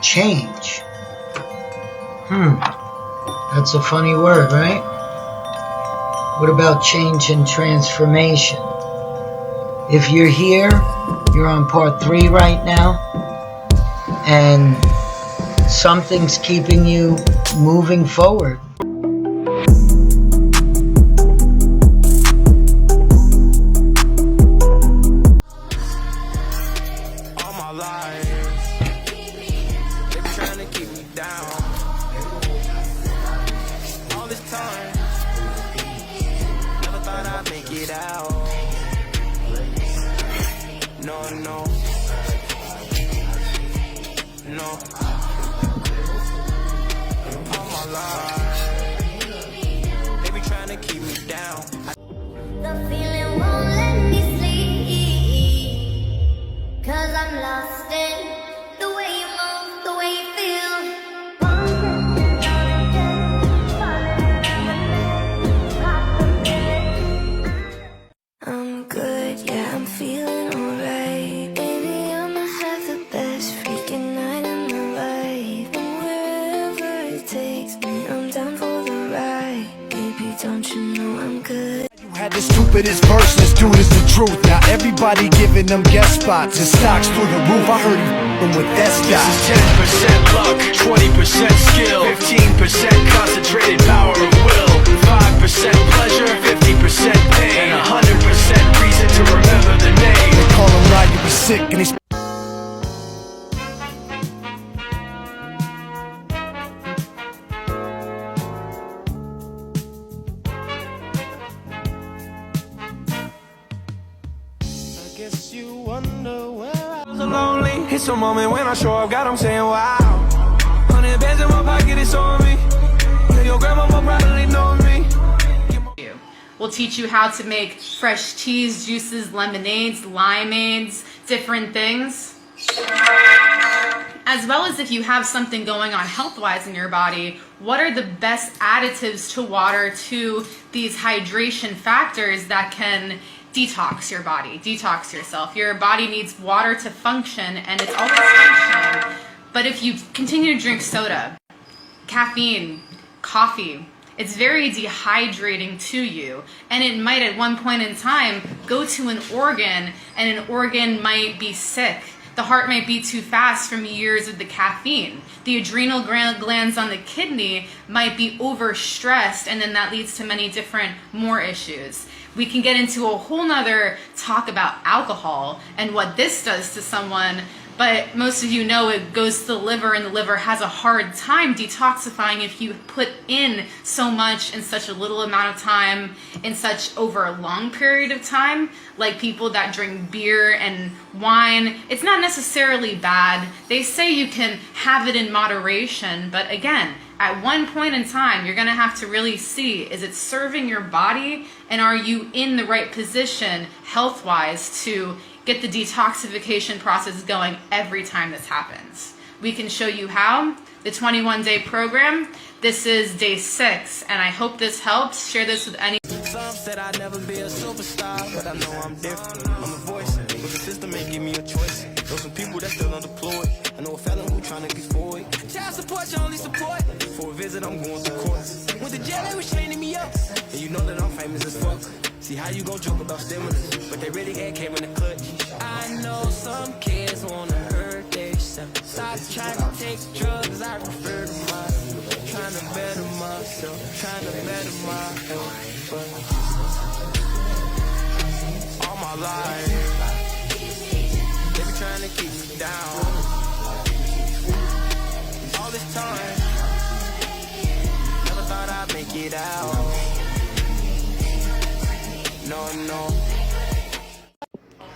Change. That's a funny word, right? What about change and transformation? If you're here, you're on part 3 right now, and something's keeping you moving forward. All my life, they be trying to keep me down. All this time, never thought I'd make it out. No, no, no. All my life, they be trying to keep me down. The feeling won't let me sleep, 'cause I'm lost in the way you move, the way you feel. I'm good, yeah, I'm feeling alright. Baby, I'ma have the best freaking night of my life. And wherever it takes me, I'm down for the ride. Baby, don't you know I'm good? Had the stupidest verse, this dude is the truth. Now everybody giving them guest spots and stocks through the roof. I heard him with that stock. This is 10% luck, 20% skill, 15% concentrated power of will, 5% pleasure, 50% pain, and 100% reason to remember the name. They call him Ryan, you be sick and he's Guess you wonder where I was lonely. It's a moment when I show up, God, I'm saying wow. 100 bands in my pocket, it's on me. Yeah, your grandma probably know me. We'll teach you how to make fresh teas, juices, lemonades, limeades, different things. As well as if you have something going on health-wise in your body, what are the best additives to water, to these hydration factors that can detox your body, detox yourself. Your body needs water to function, and it's always functioning. But if you continue to drink soda, caffeine, coffee, it's very dehydrating to you, and it might at one point in time go to an organ, and an organ might be sick. The heart might beat too fast from years of the caffeine. The adrenal glands on the kidney might be overstressed, and then that leads to many different more issues. We can get into a whole nother talk about alcohol and what this does to someone, but most of you know it goes to the liver, and the liver has a hard time detoxifying if you put in so much in such a little amount of time, in such over a long period of time. Like people that drink beer and wine, it's not necessarily bad. They say you can have it in moderation, but again, at one point in time, you're gonna have to really see, is it serving your body, and are you in the right position health-wise to get the detoxification process going every time this happens. We can show you how. The 21-day program, this is day 6, and I hope this helps. Share this with any. Some said I'd never be a superstar, but I know I'm different. I'm a voice, but the system ain't give me a choice. Know some people that still unemployed. I know a fella who tryna be forward. Child support, your only support. For a visit, I'm going to court. Went to jail, they was chaining me up. And you know that I'm famous as fuck. See how you gon' joke about stimulus, but they really ain't came in the clutch. I know some kids wanna hurt themselves. Stop trying to take drugs, I prefer to myself. Trying to better myself, trying to better my health. But all my life, they be trying to keep me down. All this time, never thought I'd make it out. No, no.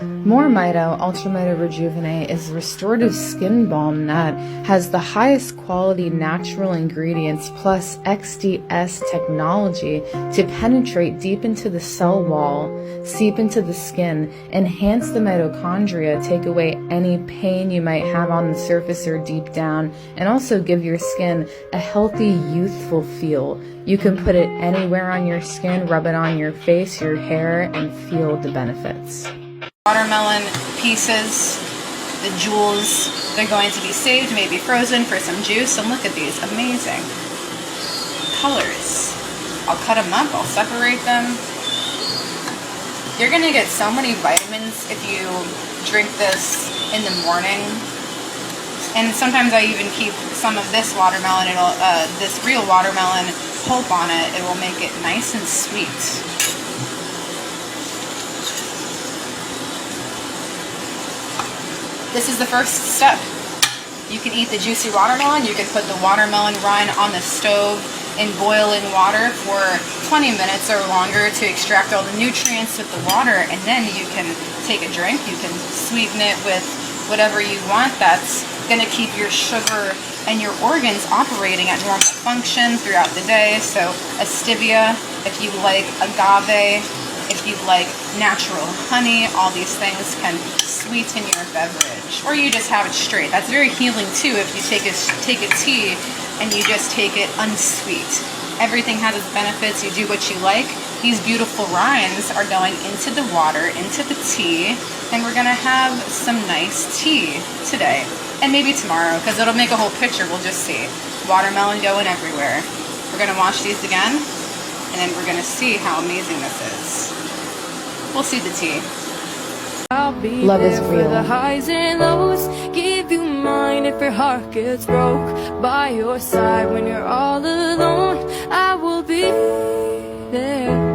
More Mito Ultra Mito Rejuvenate is a restorative skin balm that has the highest quality natural ingredients plus XDS technology to penetrate deep into the cell wall, seep into the skin, enhance the mitochondria, take away any pain you might have on the surface or deep down, and also give your skin a healthy, youthful feel. You can put it anywhere on your skin, rub it on your face, your hair, and feel the benefits. Watermelon pieces The jewels, they're going to be saved, maybe frozen for some juice. And look at these amazing colors. I'll cut them up, I'll separate them. You're gonna get so many vitamins if you drink this in the morning. And sometimes I even keep some of this watermelon, this real watermelon pulp on it. It will make it nice and sweet. This is the first step. You can eat the juicy watermelon. You can put the watermelon rind on the stove in boiling water for 20 minutes or longer to extract all the nutrients with the water, and then you can take a drink. You can sweeten it with whatever you want that's going to keep your sugar and your organs operating at normal function throughout the day. So a stevia, if you like agave, if you like natural honey, all these things can sweeten your beverage. Or you just have it straight. That's very healing too if you take a tea and you just take it unsweet. Everything has its benefits. You do what you like. These beautiful rinds are going into the water, into the tea, and we're gonna have some nice tea today. And maybe tomorrow, because it'll make a whole picture, we'll just see. Watermelon going everywhere. We're gonna wash these again, and then we're gonna see how amazing this is. We'll see the tea. Love is real. The highs and lows, give you mine if your heart gets broke. By your side when you're all alone, I will be there.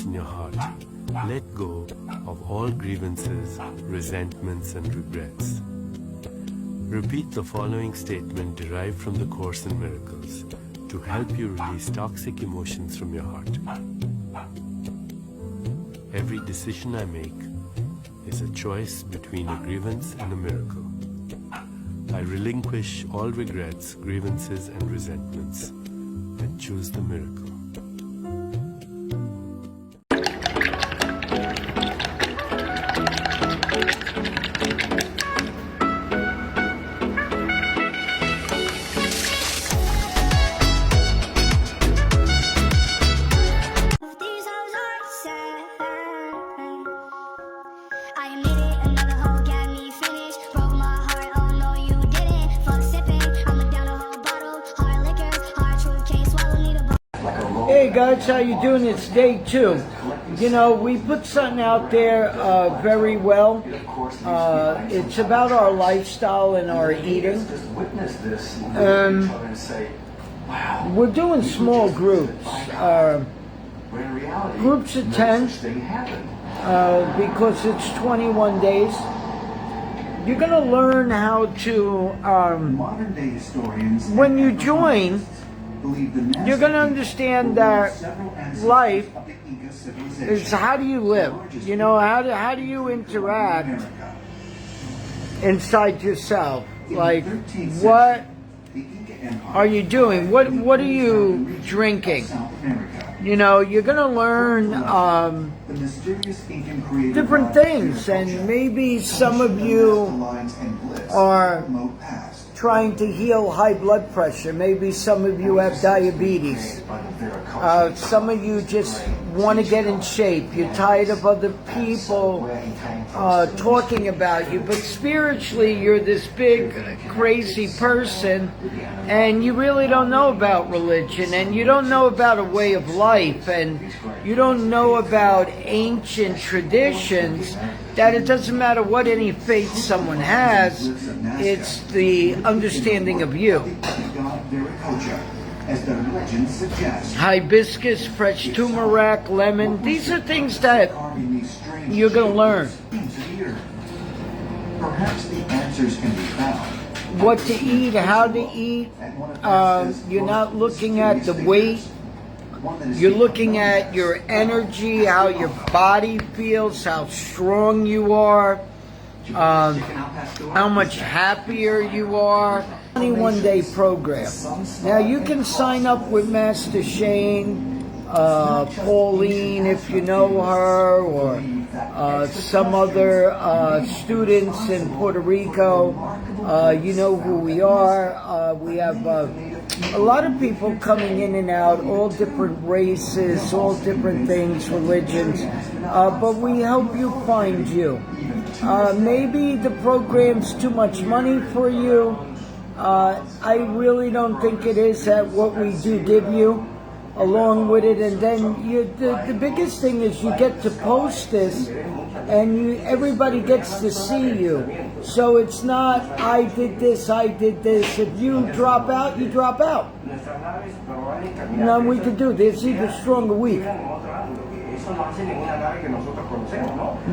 In your heart, let go of all grievances, resentments, and regrets. Repeat the following statement derived from the Course in Miracles to help you release toxic emotions from your heart. Every decision I make is a choice between a grievance and a miracle. I relinquish all regrets, grievances, and resentments and choose the miracle. Hey guys, how you doing? It's day 2. You know, we put something out there very well. It's about our lifestyle and our eating. We're doing small groups. Groups of 10 because it's 21 days. You're going to learn how to, when you join, you're going to understand that life is how do you live? You know, how do you interact inside yourself? Like, what are you doing? What are you drinking? You know, you're going to learn different things, and maybe some of you are trying to heal high blood pressure. Maybe some of you have diabetes. Some of you just want to get in shape. You're tired of other people talking about you. But spiritually, you're this big, crazy person, and you really don't know about religion, and you don't know about a way of life, and you don't know about ancient traditions, that it doesn't matter what any faith someone has, it's the understanding of you. Hibiscus, fresh turmeric, lemon, these are things that you're going to learn. Perhaps the answers can be found. What to eat, how to eat. You're not looking at the weight. You're looking at your energy, how your body feels, how strong you are, how much happier you are. 21-day program. Now you can sign up with Master Shane, Pauline if you know her, or some other students in Puerto Rico. You know who we are. We have a lot of people coming in and out, all different races, all different things, religions, but we help you find you. Maybe the program's too much money for you. I really don't think it is at what we do give you along with it. And then the biggest thing is you get to post this, and everybody gets to see you. So it's not, I did this, I did this. If you drop out, you drop out. Nothing we can do. There's even stronger week.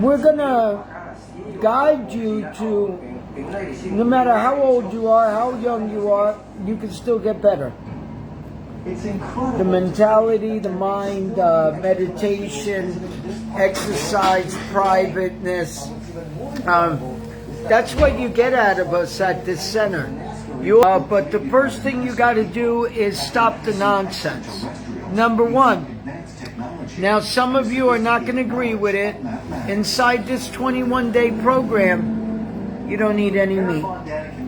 We're going to guide you to, no matter how old you are, how young you are, you can still get better. The mentality, the mind, meditation, exercise, privateness. That's what you get out of us at this center. But the first thing you got to do is stop the nonsense. Number one. Now, some of you are not going to agree with it. Inside this 21-day program, you don't eat any meat.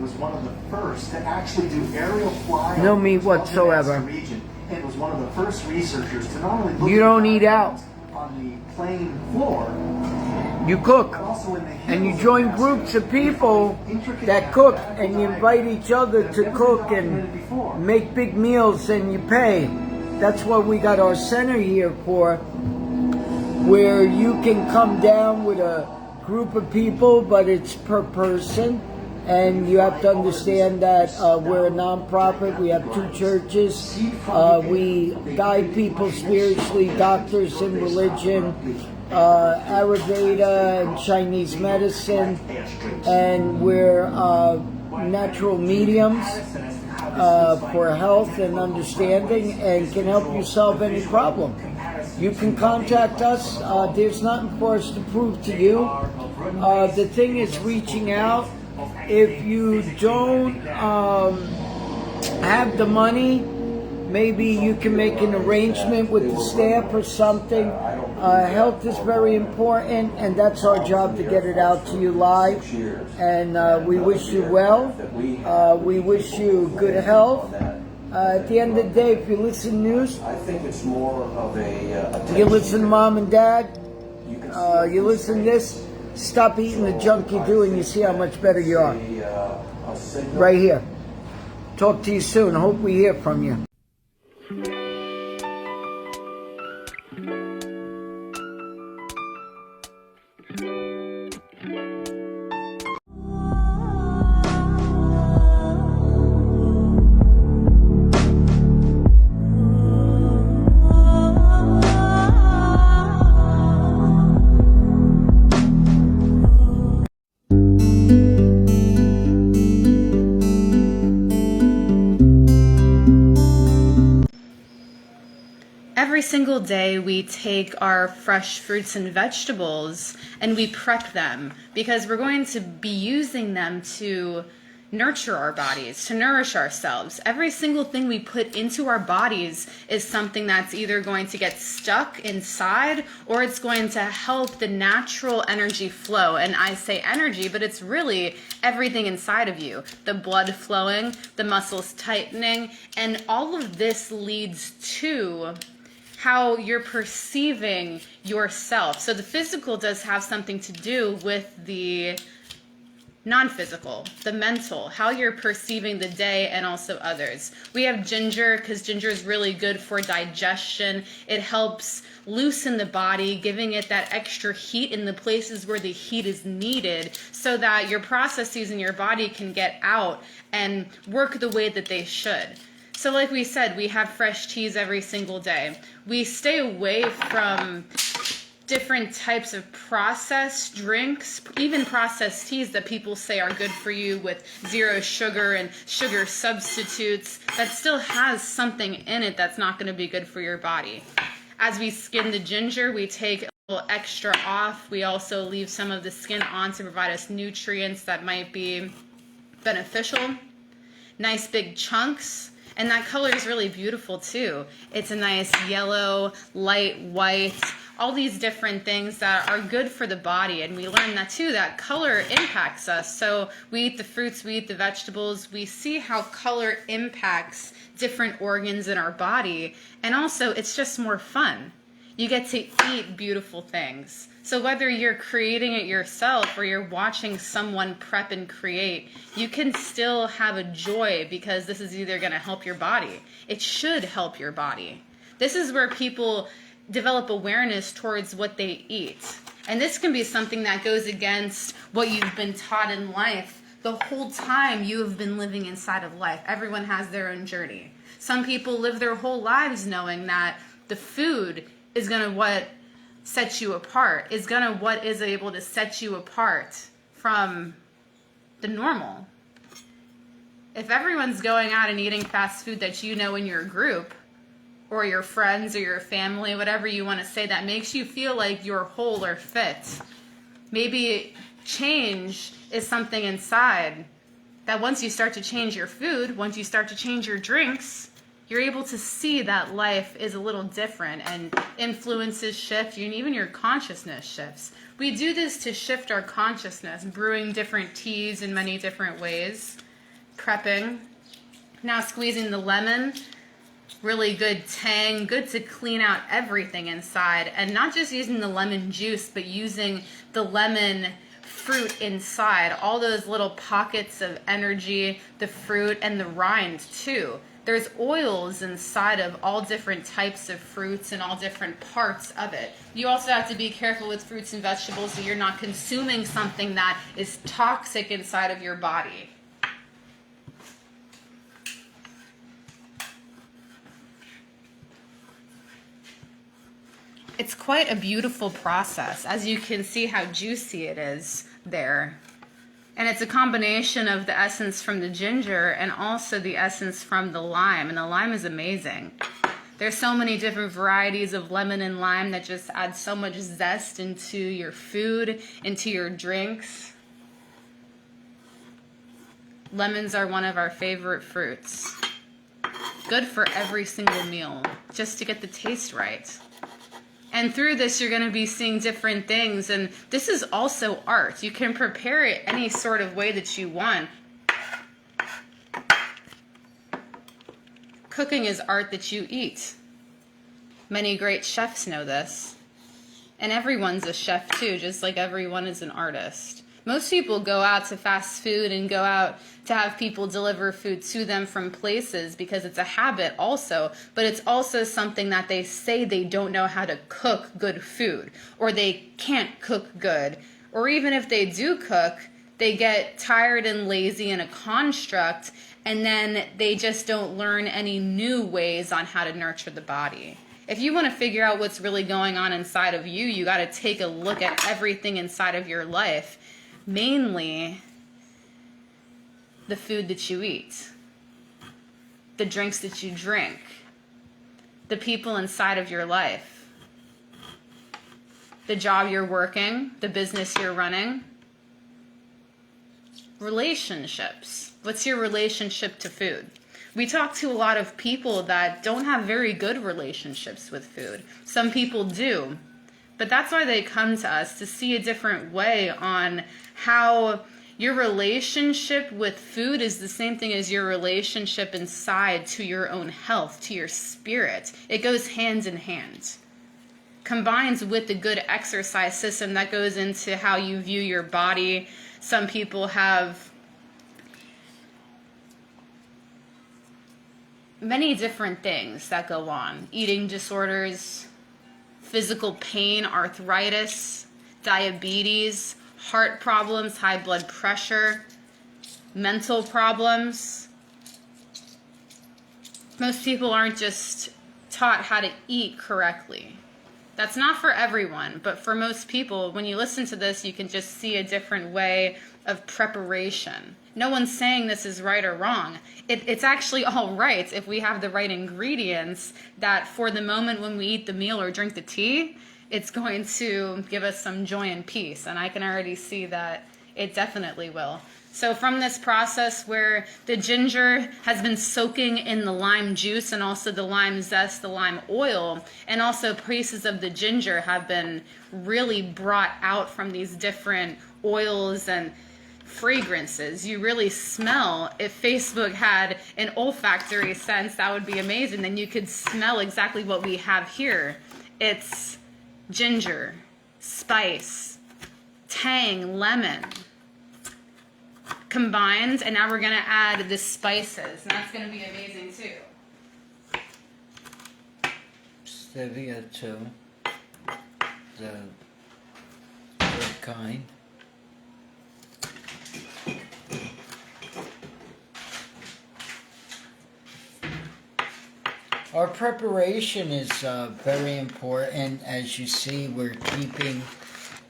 Was one of the first to actually do aerial flying. No meat whatsoever. It was one of the first researchers to not only look you don't eat out on the plane floor. You cook, and you join groups of people that cook, and you invite each other to cook and make big meals, and you pay. That's what we got our center here for, where you can come down with a group of people, but it's per person. And you have to understand that we're a non-profit. We have 2 churches. We guide people spiritually, doctors in religion, Ayurveda and Chinese medicine. And we're natural mediums for health and understanding, and can help you solve any problem. You can contact us. There's nothing for us to prove to you. The thing is reaching out. If you don't have the money, maybe you can make an arrangement with the staff or something. Health is very important, and that's our job to get it out to you live. And we wish you well. We wish you good health. At the end of the day, if you listen to news, I think it's more of a you listen to mom and dad, you listen to this, stop eating the junk you do, and you see how much better you are. Right here. Talk to you soon. Hope we hear from you. every single day we take our fresh fruits and vegetables and we prep them because we're going to be using them to nurture our bodies, to nourish ourselves. Every single thing we put into our bodies is something that's either going to get stuck inside or it's going to help the natural energy flow. And I say energy, but it's really everything inside of you. The blood flowing, the muscles tightening, and all of this leads to how you're perceiving yourself. So the physical does have something to do with the non-physical, the mental, how you're perceiving the day and also others. We have ginger because ginger is really good for digestion. It helps loosen the body, giving it that extra heat in the places where the heat is needed so that your processes in your body can get out and work the way that they should. So like we said, we have fresh teas every single day. We stay away from different types of processed drinks, even processed teas that people say are good for you with zero sugar and sugar substitutes, that still has something in it that's not going to be good for your body. As we skin the ginger, we take a little extra off. We also leave some of the skin on to provide us nutrients that might be beneficial. Nice big chunks. And that color is really beautiful too. It's a nice yellow, light white, all these different things that are good for the body. And we learn that too, that color impacts us. So we eat the fruits, we eat the vegetables, we see how color impacts different organs in our body. And also it's just more fun. You get to eat beautiful things. So whether you're creating it yourself or you're watching someone prep and create, you can still have a joy because this is either going to help your body. It should help your body. This is where people develop awareness towards what they eat. And this can be something that goes against what you've been taught in life the whole time you have been living inside of life. Everyone has their own journey. Some people live their whole lives knowing that the food is going to what sets you apart, is going to what is able to set you apart from the normal. If everyone's going out and eating fast food that you know in your group, or your friends or your family, whatever you want to say, that makes you feel like you're whole or fit, maybe change is something inside that once you start to change your food, once you start to change your drinks, you're able to see that life is a little different and influences shift and even your consciousness shifts. We do this to shift our consciousness, brewing different teas in many different ways, prepping. Now squeezing the lemon, really good tang, good to clean out everything inside. And not just using the lemon juice, but using the lemon fruit inside, all those little pockets of energy, the fruit and the rind too. There's oils inside of all different types of fruits and all different parts of it. You also have to be careful with fruits and vegetables so you're not consuming something that is toxic inside of your body. It's quite a beautiful process, as you can see how juicy it is there. And it's a combination of the essence from the ginger and also the essence from the lime. And the lime is amazing. There's so many different varieties of lemon and lime that just add so much zest into your food, into your drinks. Lemons are one of our favorite fruits. Good for every single meal, just to get the taste right. And through this, you're going to be seeing different things. And this is also art. You can prepare it any sort of way that you want. Cooking is art that you eat. Many great chefs know this. And everyone's a chef too, just like everyone is an artist. Most people go out to fast food and go out to have people deliver food to them from places because it's a habit also, but it's also something that they say they don't know how to cook good food, or they can't cook good, or even if they do cook, they get tired and lazy in a construct, and then they just don't learn any new ways on how to nurture the body. If you want to figure out what's really going on inside of you, you got to take a look at everything inside of your life. Mainly the food that you eat, the drinks that you drink, the people inside of your life, the job you're working, the business you're running, relationships. What's your relationship to food? We talk to a lot of people that don't have very good relationships with food. Some people do, but that's why they come to us, to see a different way on how your relationship with food is the same thing as your relationship inside to your own health, to your spirit. It goes hand in hand. Combines with the good exercise system that goes into how you view your body. Some people have many different things that go on. Eating disorders, physical pain, arthritis, diabetes, heart problems, high blood pressure, mental problems. Most people aren't just taught how to eat correctly. That's not for everyone, but for most people, when you listen to this, you can just see a different way of preparation. No one's saying this is right or wrong. It's actually all right if we have the right ingredients that for the moment when we eat the meal or drink the tea, it's going to give us some joy and peace. And I can already see that it definitely will. So from this process where the ginger has been soaking in the lime juice and also the lime zest, the lime oil, and also pieces of the ginger have been really brought out from these different oils and fragrances. You really smell. If Facebook had an olfactory sense, that would be amazing. Then you could smell exactly what we have here. It's ginger, spice, tang, lemon combined, and now we're going to add the spices, and that's going to be amazing too. Stevia too, the good kind. Our preparation is very important. As you see, we're keeping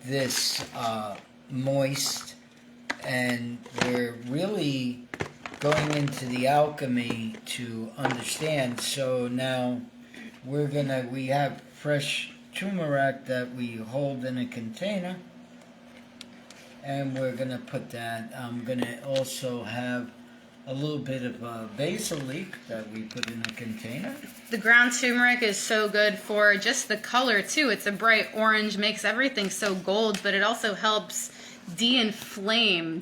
this moist, and we're really going into the alchemy to understand. So now we have fresh turmeric that we hold in a container, and we're gonna put that. I'm gonna also have a little bit of basil leaf that we put in a container. The ground turmeric is so good for just the color too. It's a bright orange, makes everything so gold, but it also helps deflame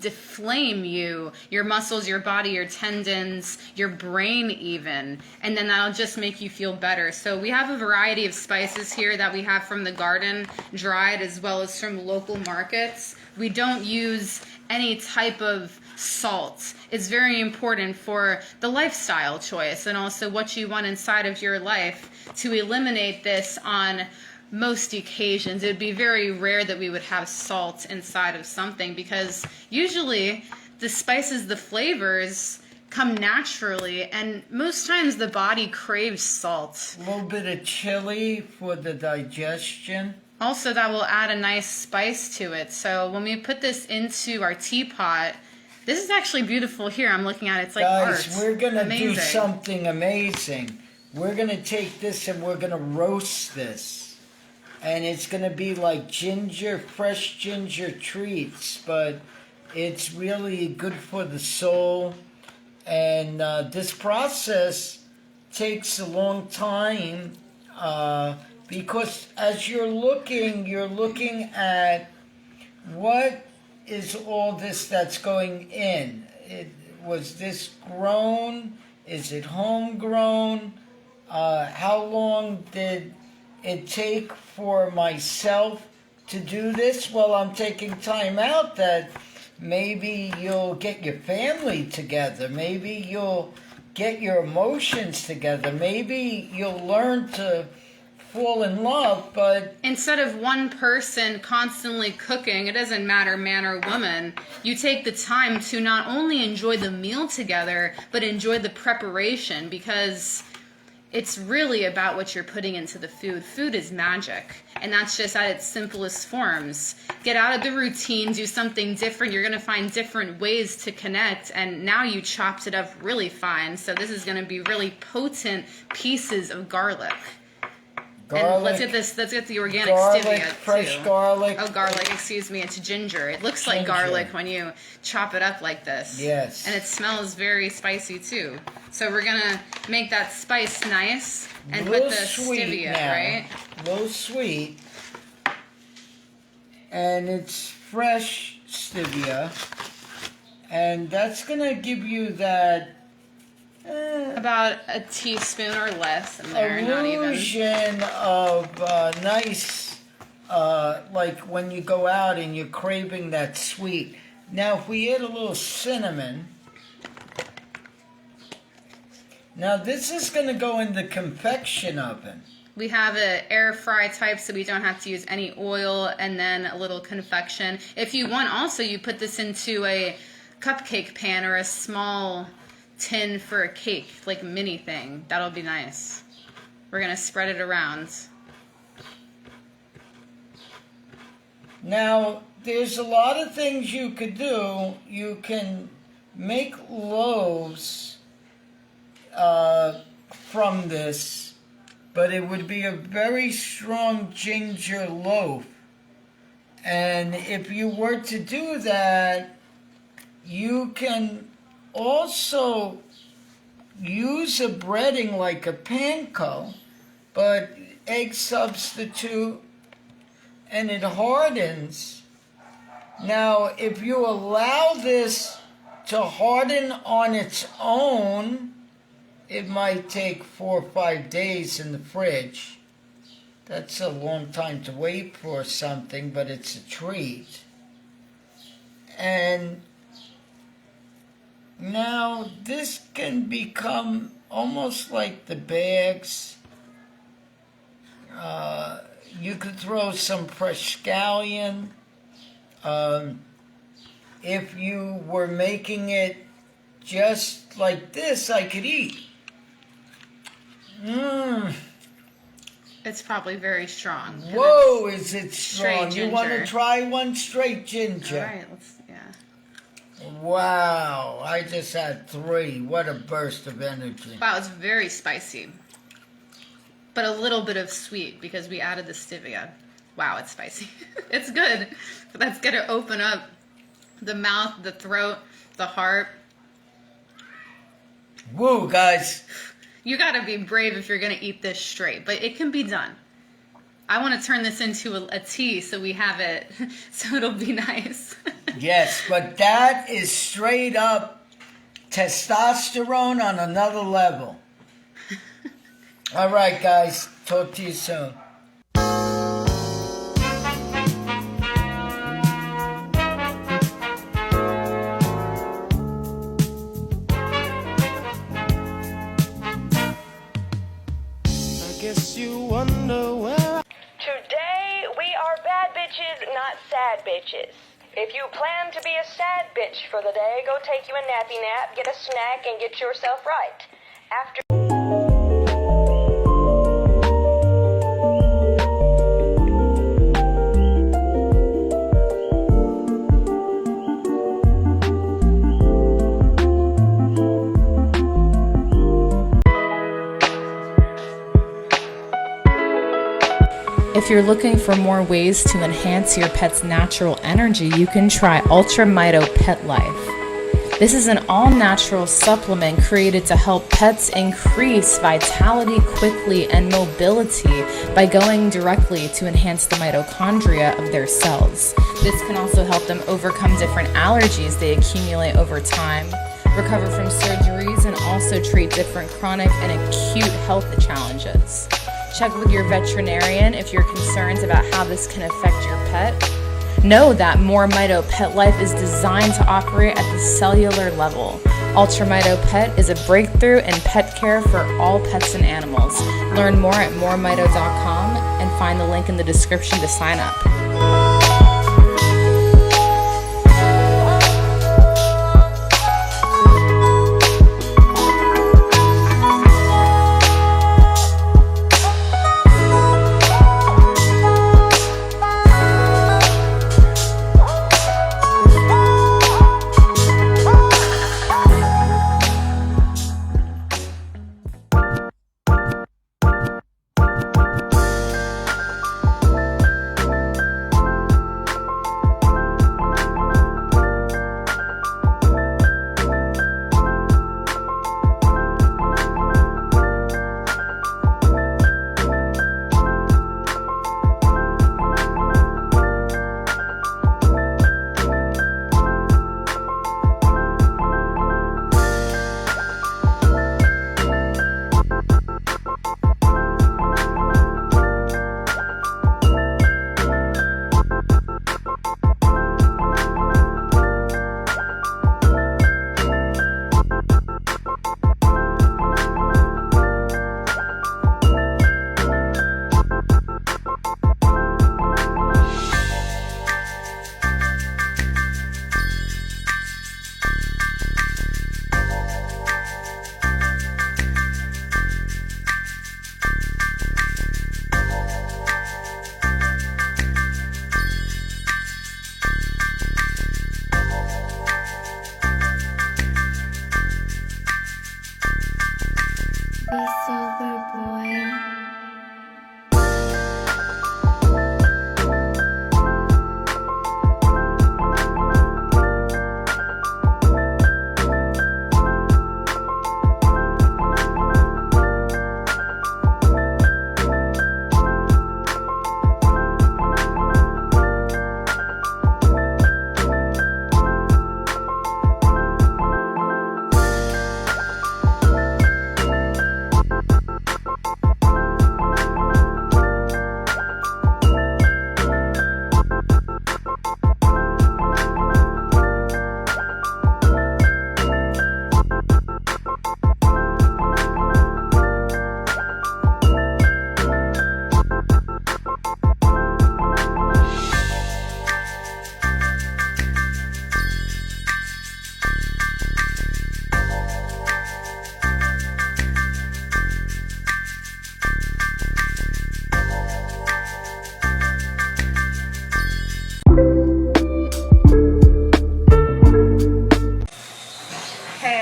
you, your muscles, your body, your tendons, your brain even, and then that'll just make you feel better. So we have a variety of spices here that we have from the garden, dried, as well as from local markets. We don't use any type of salt. It's very important for the lifestyle choice and also what you want inside of your life to eliminate this on most occasions. It would be very rare that we would have salt inside of something, because usually the spices, the flavors come naturally, and most times the body craves salt. A little bit of chili for the digestion. Also, that will add a nice spice to it. So when we put this into our teapot, this is actually beautiful here. I'm looking at it. It's like Guys, art. we're going to do Amazing. something amazing. We're going to take this and we're going to roast this. And it's going to be like fresh ginger treats, but it's really good for the soul. And this process takes a long time because as you're looking at what is all this that's going in. Was this grown? Is it homegrown? How long did it take for myself to do this? Well, I'm taking time out that maybe you'll get your family together. Maybe you'll get your emotions together. Maybe you'll learn to fall in love, but instead of one person constantly cooking, it doesn't matter man or woman, you take the time to not only enjoy the meal together, but enjoy the preparation, because it's really about what you're putting into the food. Food is magic, and that's just at its simplest forms. Get out of the routine, do something different. You're going to find different ways to connect, and now you chopped it up really fine. So this is going to be really potent pieces of garlic. And let's get the organic stevia fresh too. garlic. Oh, garlic, excuse me, it's ginger. It looks like garlic when you chop it up like this. Yes. And it smells very spicy too. So we're gonna make that spice nice and put the stevia, right? A little sweet. And it's fresh stevia. And that's gonna give you that about a teaspoon or less in there, not even. Illusion of nice, like when you go out and you're craving that sweet. Now, if we add a little cinnamon, now this is going to go in the confection oven. We have an air fry type, so we don't have to use any oil, and then a little confection. If you want, also, you put this into a cupcake pan or a small tin for a cake, like a mini thing. That'll be nice. We're gonna spread it around. Now, there's a lot of things you could do. You can make loaves from this, but it would be a very strong ginger loaf. And if you were to do that, you can also use a breading like a panko, but egg substitute, and it hardens. Now, if you allow this to harden on its own, it might take 4 or 5 days in the fridge. That's a long time to wait for something, but it's a treat. And now, this can become almost like the bags. You could throw some fresh scallion. If you were making it just like this, I could eat. It's probably very strong. Whoa, is it strong? Straight You want to ginger. try one straight ginger? All right, yeah. Wow, I just had 3. What a burst of energy. Wow, it's very spicy. But a little bit of sweet because we added the stevia. Wow, it's spicy. It's good. But that's going to open up the mouth, the throat, the heart. Woo, guys. You got to be brave if you're going to eat this straight, but it can be done. I want to turn this into a tea so we have it, so it'll be nice. Yes, but that is straight up testosterone on another level. All right, guys. Talk to you soon. I guess you wonder where Today, we are bad bitches, not sad bitches. If you plan to be a sad bitch for the day, go take you a nappy nap, get a snack, and get yourself right. After If you're looking for more ways to enhance your pet's natural energy, you can try Ultra Mito Pet Life. This is an all-natural supplement created to help pets increase vitality quickly and mobility by going directly to enhance the mitochondria of their cells. This can also help them overcome different allergies they accumulate over time, recover from surgeries, and also treat different chronic and acute health challenges. Check with your veterinarian if you're concerned about how this can affect your pet. Know that More Mito Pet Life is designed to operate at the cellular level. Ultra Mito Pet is a breakthrough in pet care for all pets and animals. Learn more at moremito.com and find the link in the description to sign up.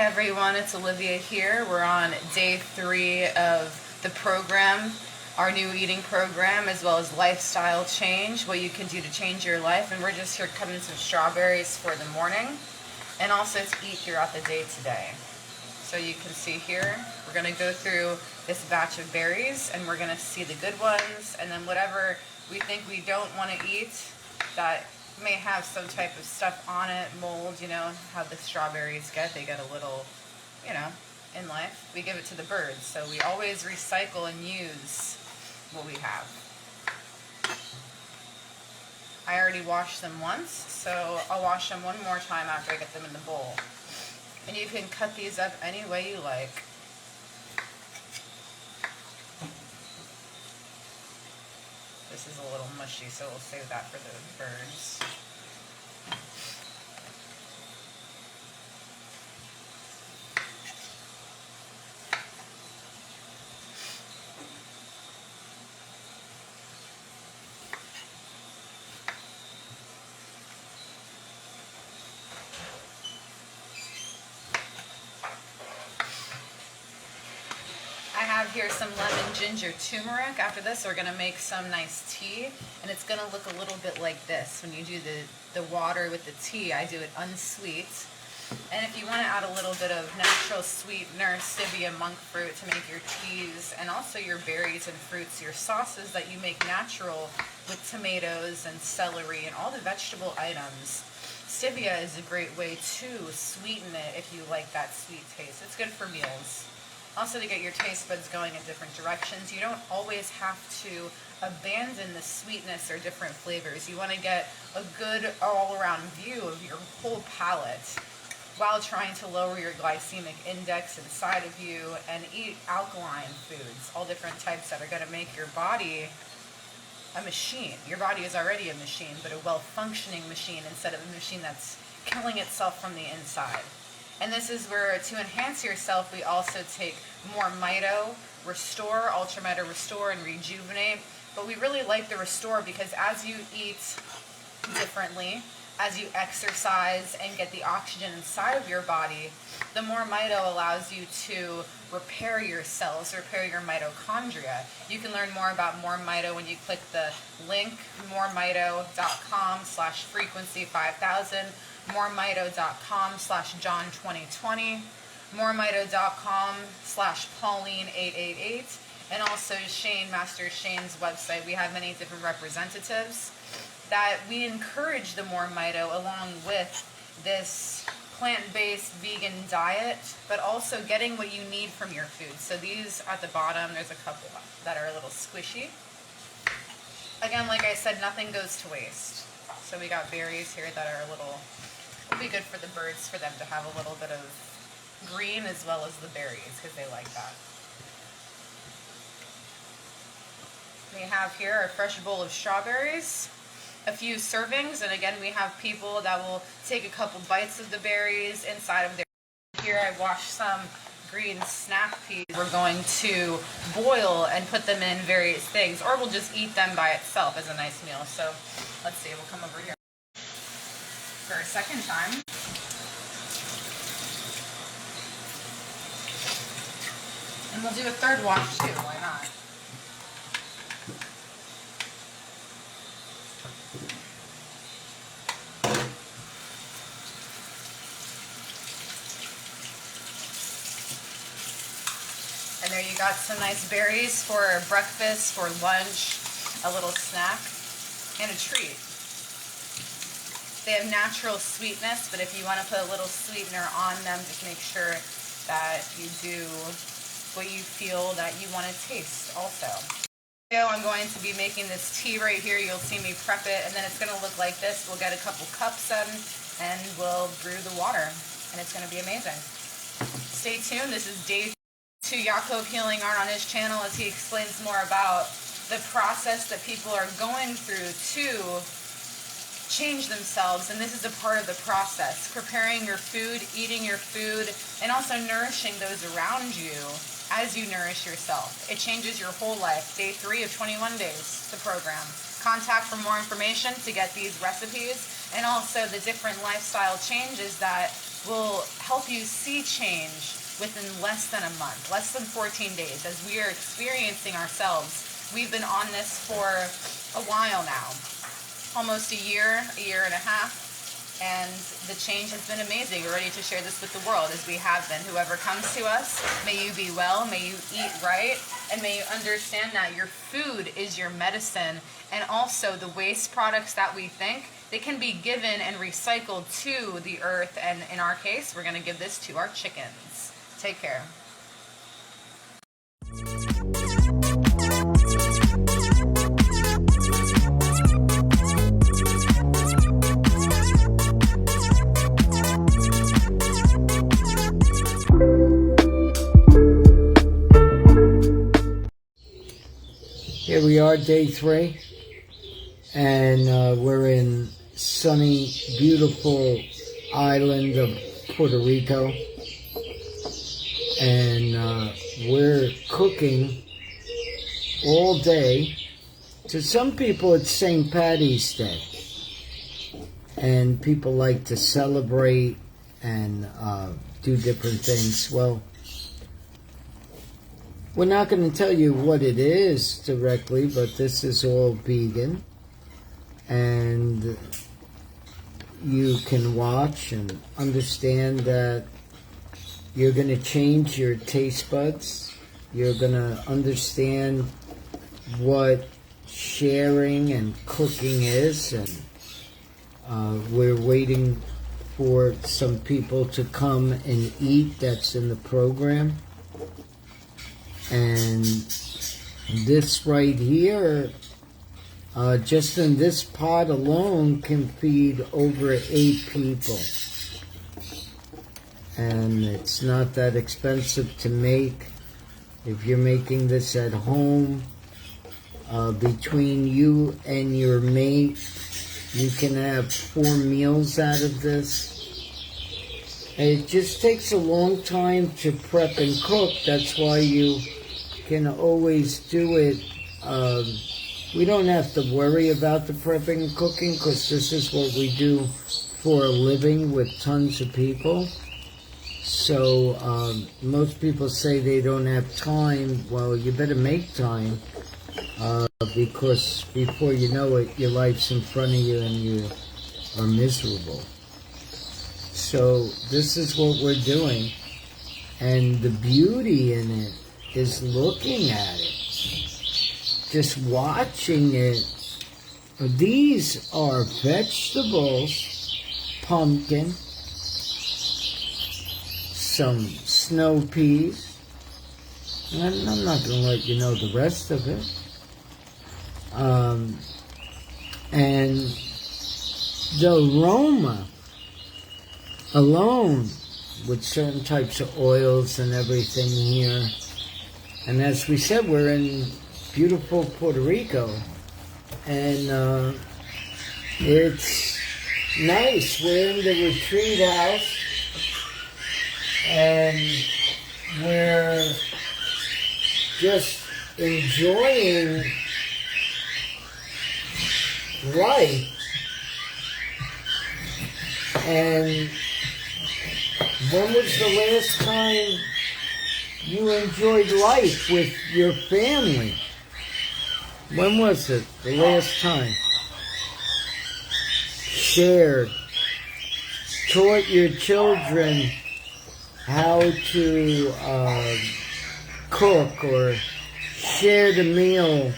everyone, it's Olivia here. We're on day 3 of the program, our new eating program, as well as lifestyle change, what you can do to change your life. And we're just here cutting some strawberries for the morning and also to eat throughout the day today. So you can see here, we're going to go through this batch of berries and we're going to see the good ones, and then whatever we think we don't want to eat that may have some type of stuff on it, mold, you know, how the strawberries get. They get a little, you know, in life. We give it to the birds. So we always recycle and use what we have. I already washed them once, so I'll wash them one more time after I get them in the bowl. And you can cut these up any way you like. This is a little mushy, so we'll save that for the birds. I have here some lemon ginger turmeric. After this, we're going to make some nice tea, and it's going to look a little bit like this. When you do the water with the tea, I do it unsweet. And if you want to add a little bit of natural sweetener, stevia, monk fruit to make your teas, and also your berries and fruits, your sauces that you make natural with tomatoes and celery and all the vegetable items. Stevia is a great way to sweeten it if you like that sweet taste. It's good for meals. Also to get your taste buds going in different directions. You don't always have to abandon the sweetness or different flavors. You want to get a good all-around view of your whole palate while trying to lower your glycemic index inside of you and eat alkaline foods, all different types that are going to make your body a machine. Your body is already a machine, but a well-functioning machine instead of a machine that's killing itself from the inside. And this is where, to enhance yourself, we also take more Mito, Restore, Ultra Mito Restore, and Rejuvenate. But we really like the Restore because as you eat differently, as you exercise and get the oxygen inside of your body, the more Mito allows you to repair your cells, repair your mitochondria. You can learn more about More Mito when you click the link, moremito.com/frequency5000, moremito.com/John2020, moremito.com/Pauline888, and also Master Shane's website. We have many different representatives that we encourage the More Mito along with this plant-based vegan diet, but also getting what you need from your food. So these at the bottom, there's a couple that are a little squishy. Again, like I said, nothing goes to waste. So we got berries here that are will be good for the birds, for them to have a little bit of green as well as the berries, because they like that. We have here a fresh bowl of strawberries, a few servings, and again we have people that will take a couple bites of the berries inside of their. Here I washed some green snap peas. We're going to boil and put them in various things, or we'll just eat them by itself as a nice meal. So let's see, we'll come over here for a second time. And we'll do a third wash too, why not? And there you got some nice berries for breakfast, for lunch, a little snack, and a treat. They have natural sweetness, but if you want to put a little sweetener on them, just make sure that you do what you feel that you want to taste also. I'm going to be making this tea right here. You'll see me prep it, and then it's going to look like this. We'll get a couple cups in, and we'll brew the water, and it's going to be amazing. Stay tuned. This is day 2 Jakob Healing Art on his channel as he explains more about the process that people are going through to change themselves, and this is a part of the process. Preparing your food, eating your food, and also nourishing those around you as you nourish yourself. It changes your whole life. Day 3 of 21 days, the program. Contact for more information to get these recipes and also the different lifestyle changes that will help you see change within less than a month, less than 14 days, as we are experiencing ourselves. We've been on this for a while now, almost a year and a half, and the change has been amazing. We're ready to share this with the world, as we have been. Whoever comes to us, may you be well, may you eat right, and may you understand that your food is your medicine, and also the waste products that we think, they can be given and recycled to the earth, and in our case, we're going to give this to our chickens. Take care. Here we are, day 3, and we're in sunny, beautiful island of Puerto Rico, and we're cooking all day. To some people, it's St. Paddy's Day, and people like to celebrate and do different things. Well, we're not going to tell you what it is directly, but this is all vegan, and you can watch and understand that you're going to change your taste buds. You're going to understand what sharing and cooking is, and we're waiting for some people to come and eat. That's in the program. And this right here, just in this pot alone, can feed over 8 people. And it's not that expensive to make. If you're making this at home, between you and your mate, you can have 4 meals out of this. It just takes a long time to prep and cook. That's why you can always do it. We don't have to worry about the prepping and cooking, because this is what we do for a living with tons of people. So most people say they don't have time. Well, you better make time, because before you know it, your life's in front of you and you are miserable. So this is what we're doing, and the beauty in it is looking at it, just watching it. These are vegetables, pumpkin, some snow peas, and I'm not going to let you know the rest of it. And the aroma alone, with certain types of oils and everything here. And as we said, we're in beautiful Puerto Rico, and it's nice. We're in the retreat house, and we're just enjoying life. And when was the last time you enjoyed life with your family? When was it the last time? Shared, taught your children how to cook, or shared a meal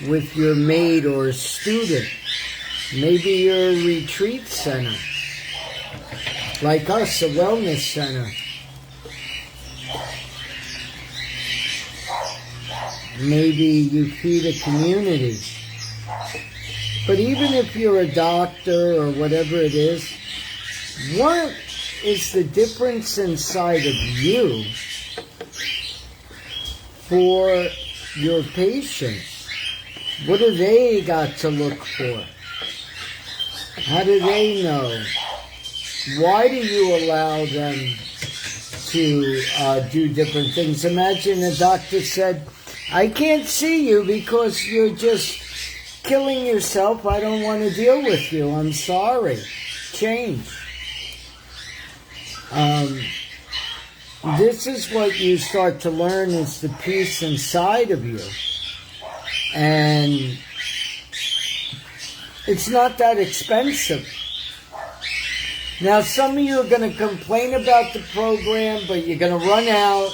with your maid or student. Maybe your retreat center, like us, a wellness center. Maybe you feed a community. But even if you're a doctor or whatever it is, what is the difference inside of you for your patients? What do they got to look for? How do they know? Why do you allow them to do different things? Imagine a doctor said, I can't see you because you're just killing yourself, I don't want to deal with you. I'm sorry. Change. This is what you start to learn is the peace inside of you. And it's not that expensive. Now, some of you are going to complain about the program, but you're going to run out.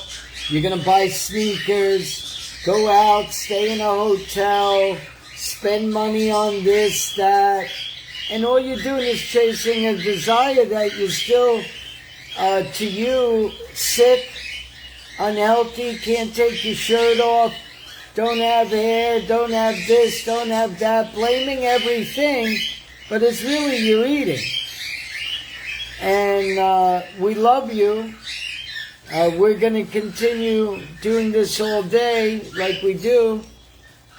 You're going to buy sneakers, go out, stay in a hotel, spend money on this, that. And all you're doing is chasing a desire that you're still, to you, sick, unhealthy, can't take your shirt off, don't have hair, don't have this, don't have that, blaming everything, but it's really your eating. And we love you. We're going to continue doing this all day like we do.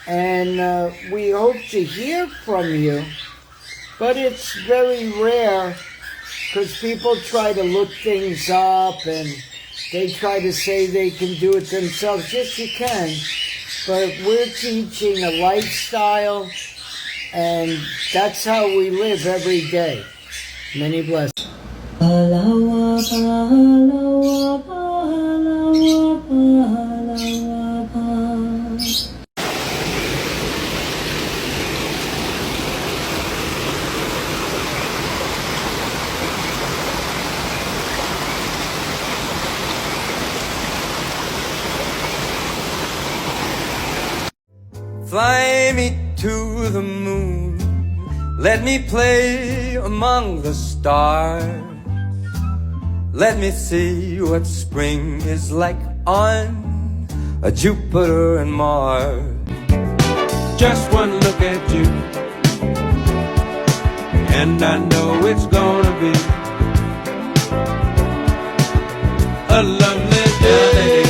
And we hope to hear from you. But it's very rare because people try to look things up and they try to say they can do it themselves. Yes, you can. But we're teaching a lifestyle, and that's how we live every day. Many blessings. Fly me to the moon, let me play among the stars. Let me see what spring is like on a Jupiter and Mars. Just one look at you, and I know it's gonna be a lovely day.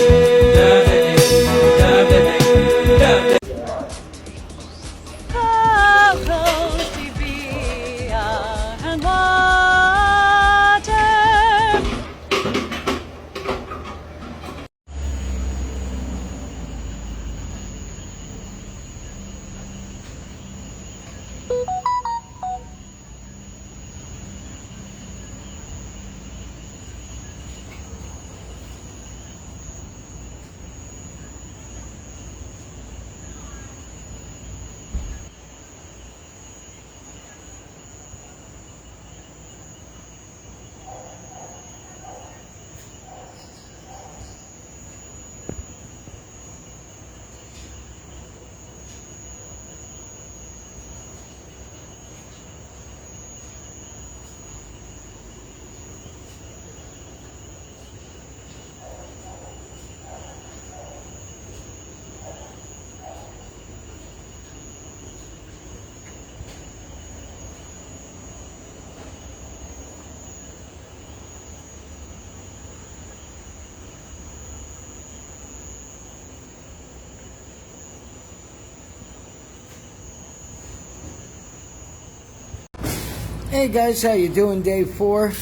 Hey guys, how you doing? Day 4.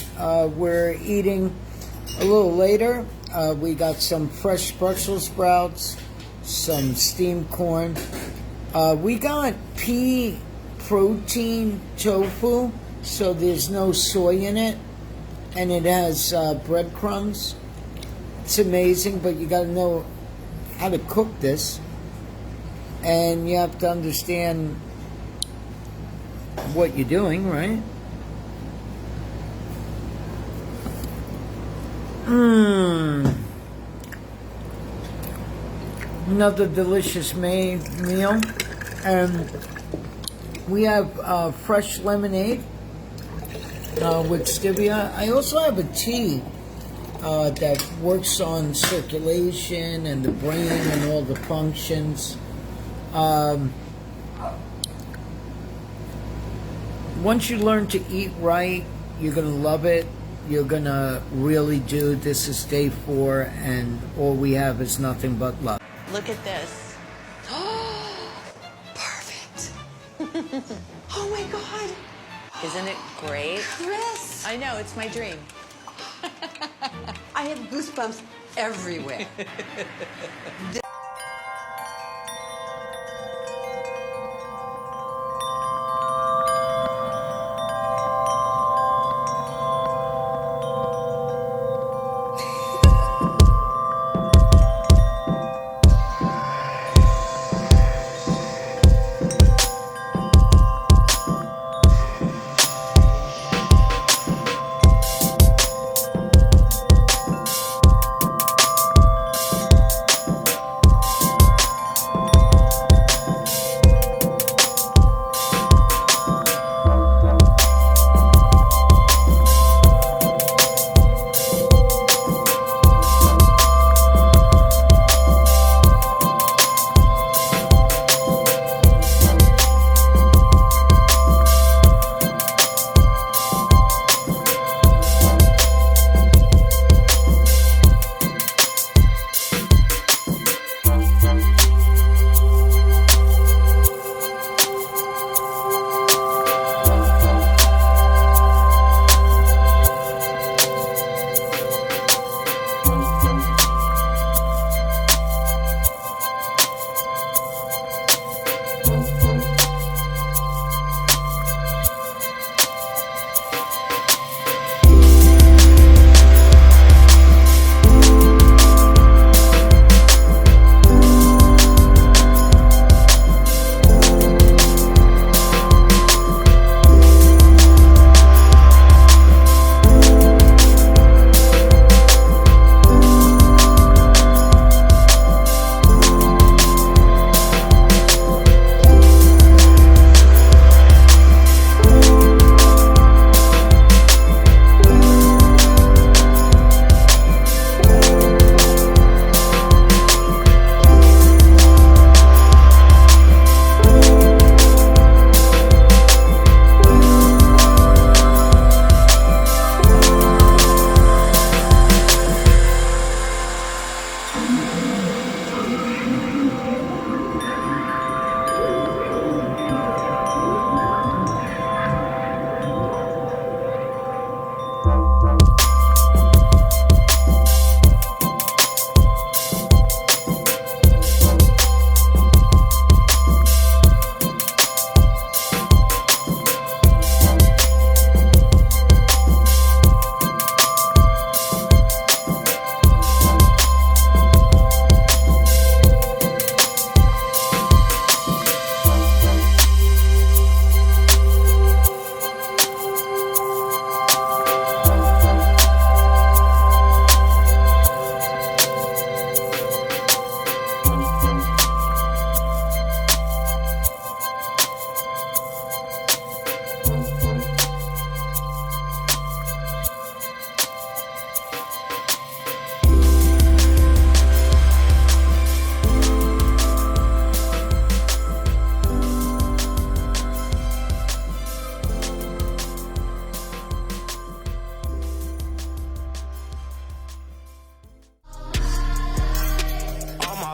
We're eating a little later. We got some fresh Brussels sprouts, some steamed corn. We got pea protein tofu, so there's no soy in it, and it has breadcrumbs. It's amazing, but you got to know how to cook this, and you have to understand what you're doing, right? Another delicious meal. And we have fresh lemonade with stevia. I also have a tea that works on circulation and the brain and all the functions. Once you learn to eat right, you're going to love it. You're going to really do. This is day 4, and all we have is nothing but love. Look at this. Perfect. Oh my God. Isn't it great? Chris. I know, it's my dream. I have goosebumps everywhere.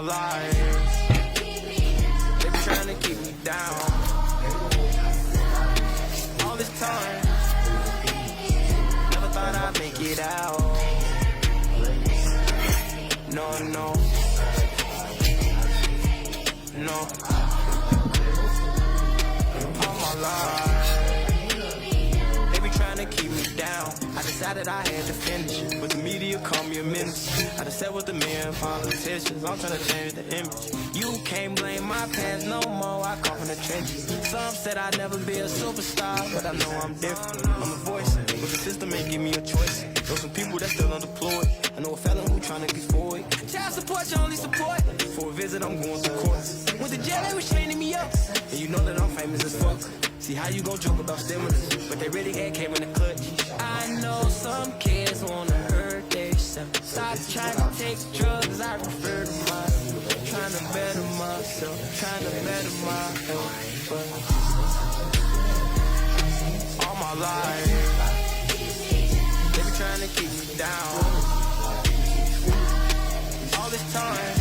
life, they be trying to keep me down. All this time, never thought I'd make it out. No, no, no. All my life, they be trying to keep me down. I decided I had to finish, but the media called me a menace. I just sat with the men, politicians, I'm trying to change the image. You can't blame my past no more, I come from the trenches. Some said I'd never be a superstar, but I know I'm different. I'm a voice, but the system ain't give me a choice. Know some people that still unemployed. I know a felon who trying to get forward. Child support, your only support. For a visit, I'm going through courts. Went to jail, they was training me up. And you know that I'm famous as fuck. See how you gon' joke about stimulus, but they really had came in the clutch. I know some kids wanna hurt themselves. Stop trying to take drugs, I prefer to myself. Trying to better myself, trying to better my health. But all my life, they be trying to keep me down. All this time,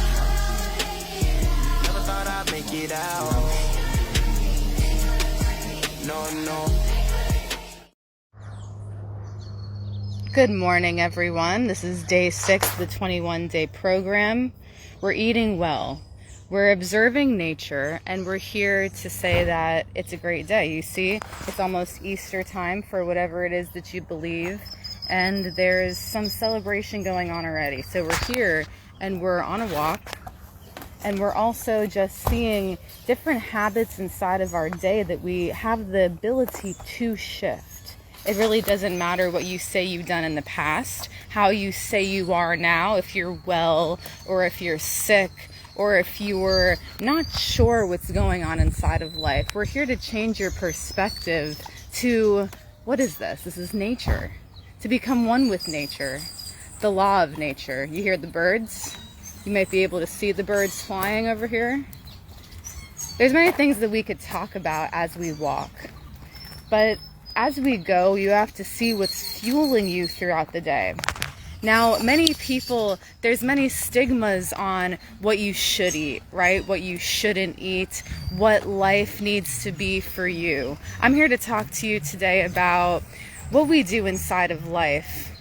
never thought I'd make it out. No, no. Good morning, everyone. This is day 6 of the 21-day program. We're eating well. We're observing nature, and we're here to say that it's a great day. You see, it's almost Easter time for whatever it is that you believe, and there's some celebration going on already. So we're here, and we're on a walk. And we're also just seeing different habits inside of our day that we have the ability to shift. It really doesn't matter what you say you've done in the past, how you say you are now, if you're well or if you're sick or if you're not sure what's going on inside of life. We're here to change your perspective to, what is this? This is nature. To become one with nature, the law of nature. You hear the birds? You might be able to see the birds flying over here. There's many things that we could talk about as we walk. But as we go, you have to see what's fueling you throughout the day. Now, many people, there's many stigmas on what you should eat, right? What you shouldn't eat, what life needs to be for you. I'm here to talk to you today about what we do inside of life,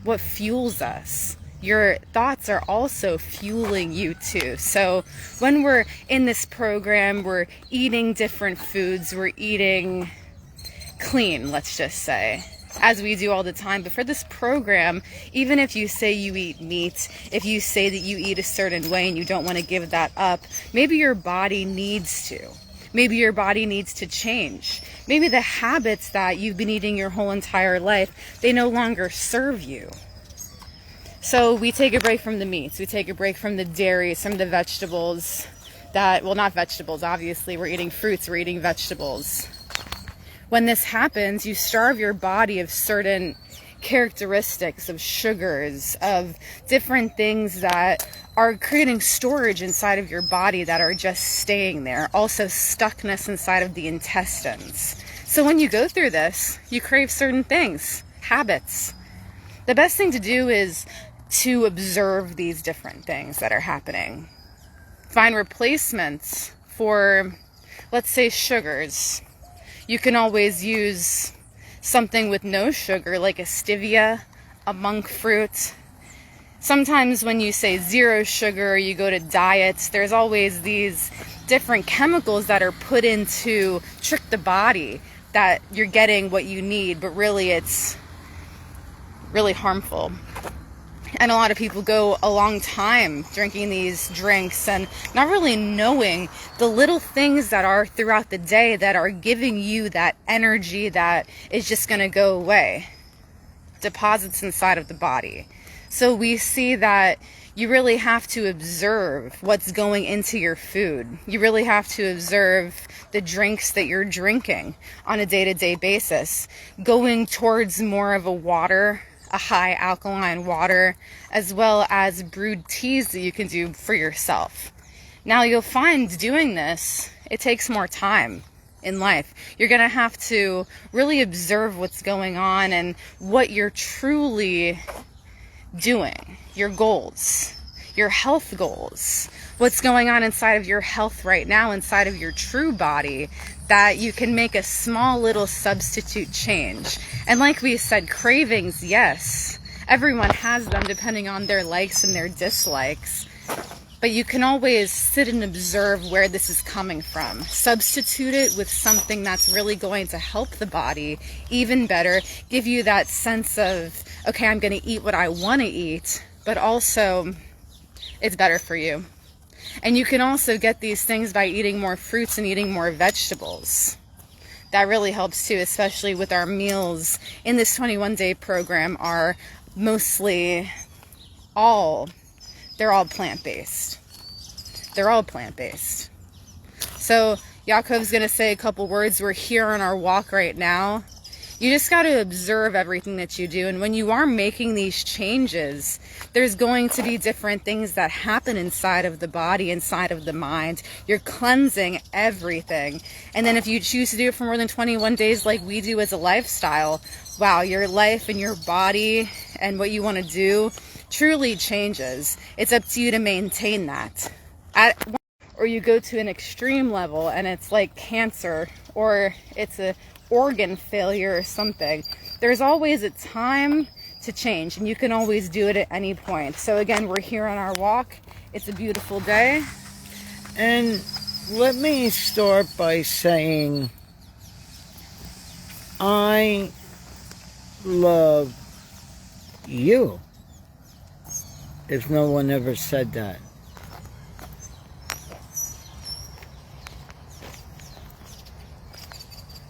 what fuels us. Your thoughts are also fueling you too. So when we're in this program, we're eating different foods, we're eating clean, let's just say, as we do all the time. But for this program, even if you say you eat meat, if you say that you eat a certain way and you don't want to give that up, maybe your body needs to. Maybe your body needs to change. Maybe the habits that you've been eating your whole entire life, they no longer serve you. So we take a break from the meats, we take a break from the dairy, some of the vegetables that, well, not vegetables, obviously, we're eating fruits, we're eating vegetables. When this happens, you starve your body of certain characteristics, of sugars, of different things that are creating storage inside of your body that are just staying there. Also stuckness inside of the intestines. So when you go through this, you crave certain things, habits. The best thing to do is to observe these different things that are happening. Find replacements for, let's say, sugars. You can always use something with no sugar, like a stevia, a monk fruit. Sometimes when you say 0 sugar, you go to diets, there's always these different chemicals that are put in to trick the body that you're getting what you need, but really it's really harmful. And a lot of people go a long time drinking these drinks and not really knowing the little things that are throughout the day that are giving you that energy that is just going to go away. Deposits inside of the body. So we see that you really have to observe what's going into your food. You really have to observe the drinks that you're drinking on a day-to-day basis. Going towards more of a water, a high alkaline water, as well as brewed teas that you can do for yourself. Now you'll find doing this, it takes more time in life. You're going to have to really observe what's going on and what you're truly doing, your goals. your health goals, what's going on inside of your health right now, inside of your true body, that you can make a small little substitute change. And like we said, cravings, yes, everyone has them depending on their likes and their dislikes. But you can always sit and observe where this is coming from. Substitute it with something that's really going to help the body even better, give you that sense of, okay, I'm going to eat what I want to eat, but also it's better for you. And you can also get these things by eating more fruits and eating more vegetables. That really helps too, especially with our meals in this 21-day program are mostly they're all plant-based. They're all plant-based. So Yaakov's going to say a couple words. We're here on our walk right now. You just got to observe everything that you do. And when you are making these changes, there's going to be different things that happen inside of the body, inside of the mind. You're cleansing everything. And then if you choose to do it for more than 21 days like we do as a lifestyle, wow, your life and your body and what you want to do truly changes. It's up to you to maintain that. Or you go to an extreme level and it's like cancer, or it's a organ failure or something. There's always a time to change, and you can always do it at any point. So again, we're here on our walk. It's a beautiful day. And let me start by saying I love you. If no one ever said that.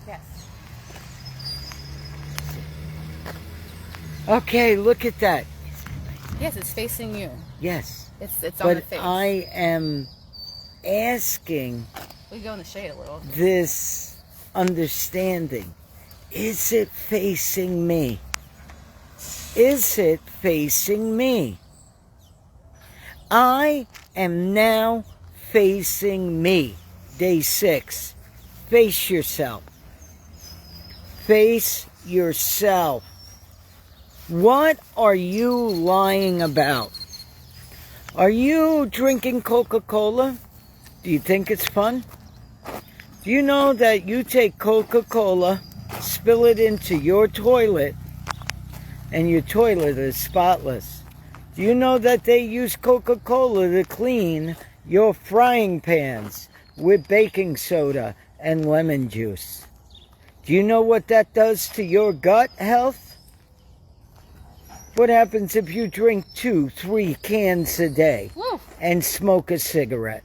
Yes. Okay, look at that. Yes, it's facing you. Yes. It's on the face. But I am asking We go in the shade a little. this understanding. Is it facing me? Is it facing me? I am now facing me. Day 6. Face yourself. Face yourself. What are you lying about? Are you drinking Coca-Cola? Do you think it's fun? Do you know that you take Coca-Cola, spill it into your toilet, and your toilet is spotless? Do you know that they use Coca-Cola to clean your frying pans with baking soda and lemon juice? Do you know what that does to your gut health? What happens if you drink 2-3 cans a day and smoke a cigarette?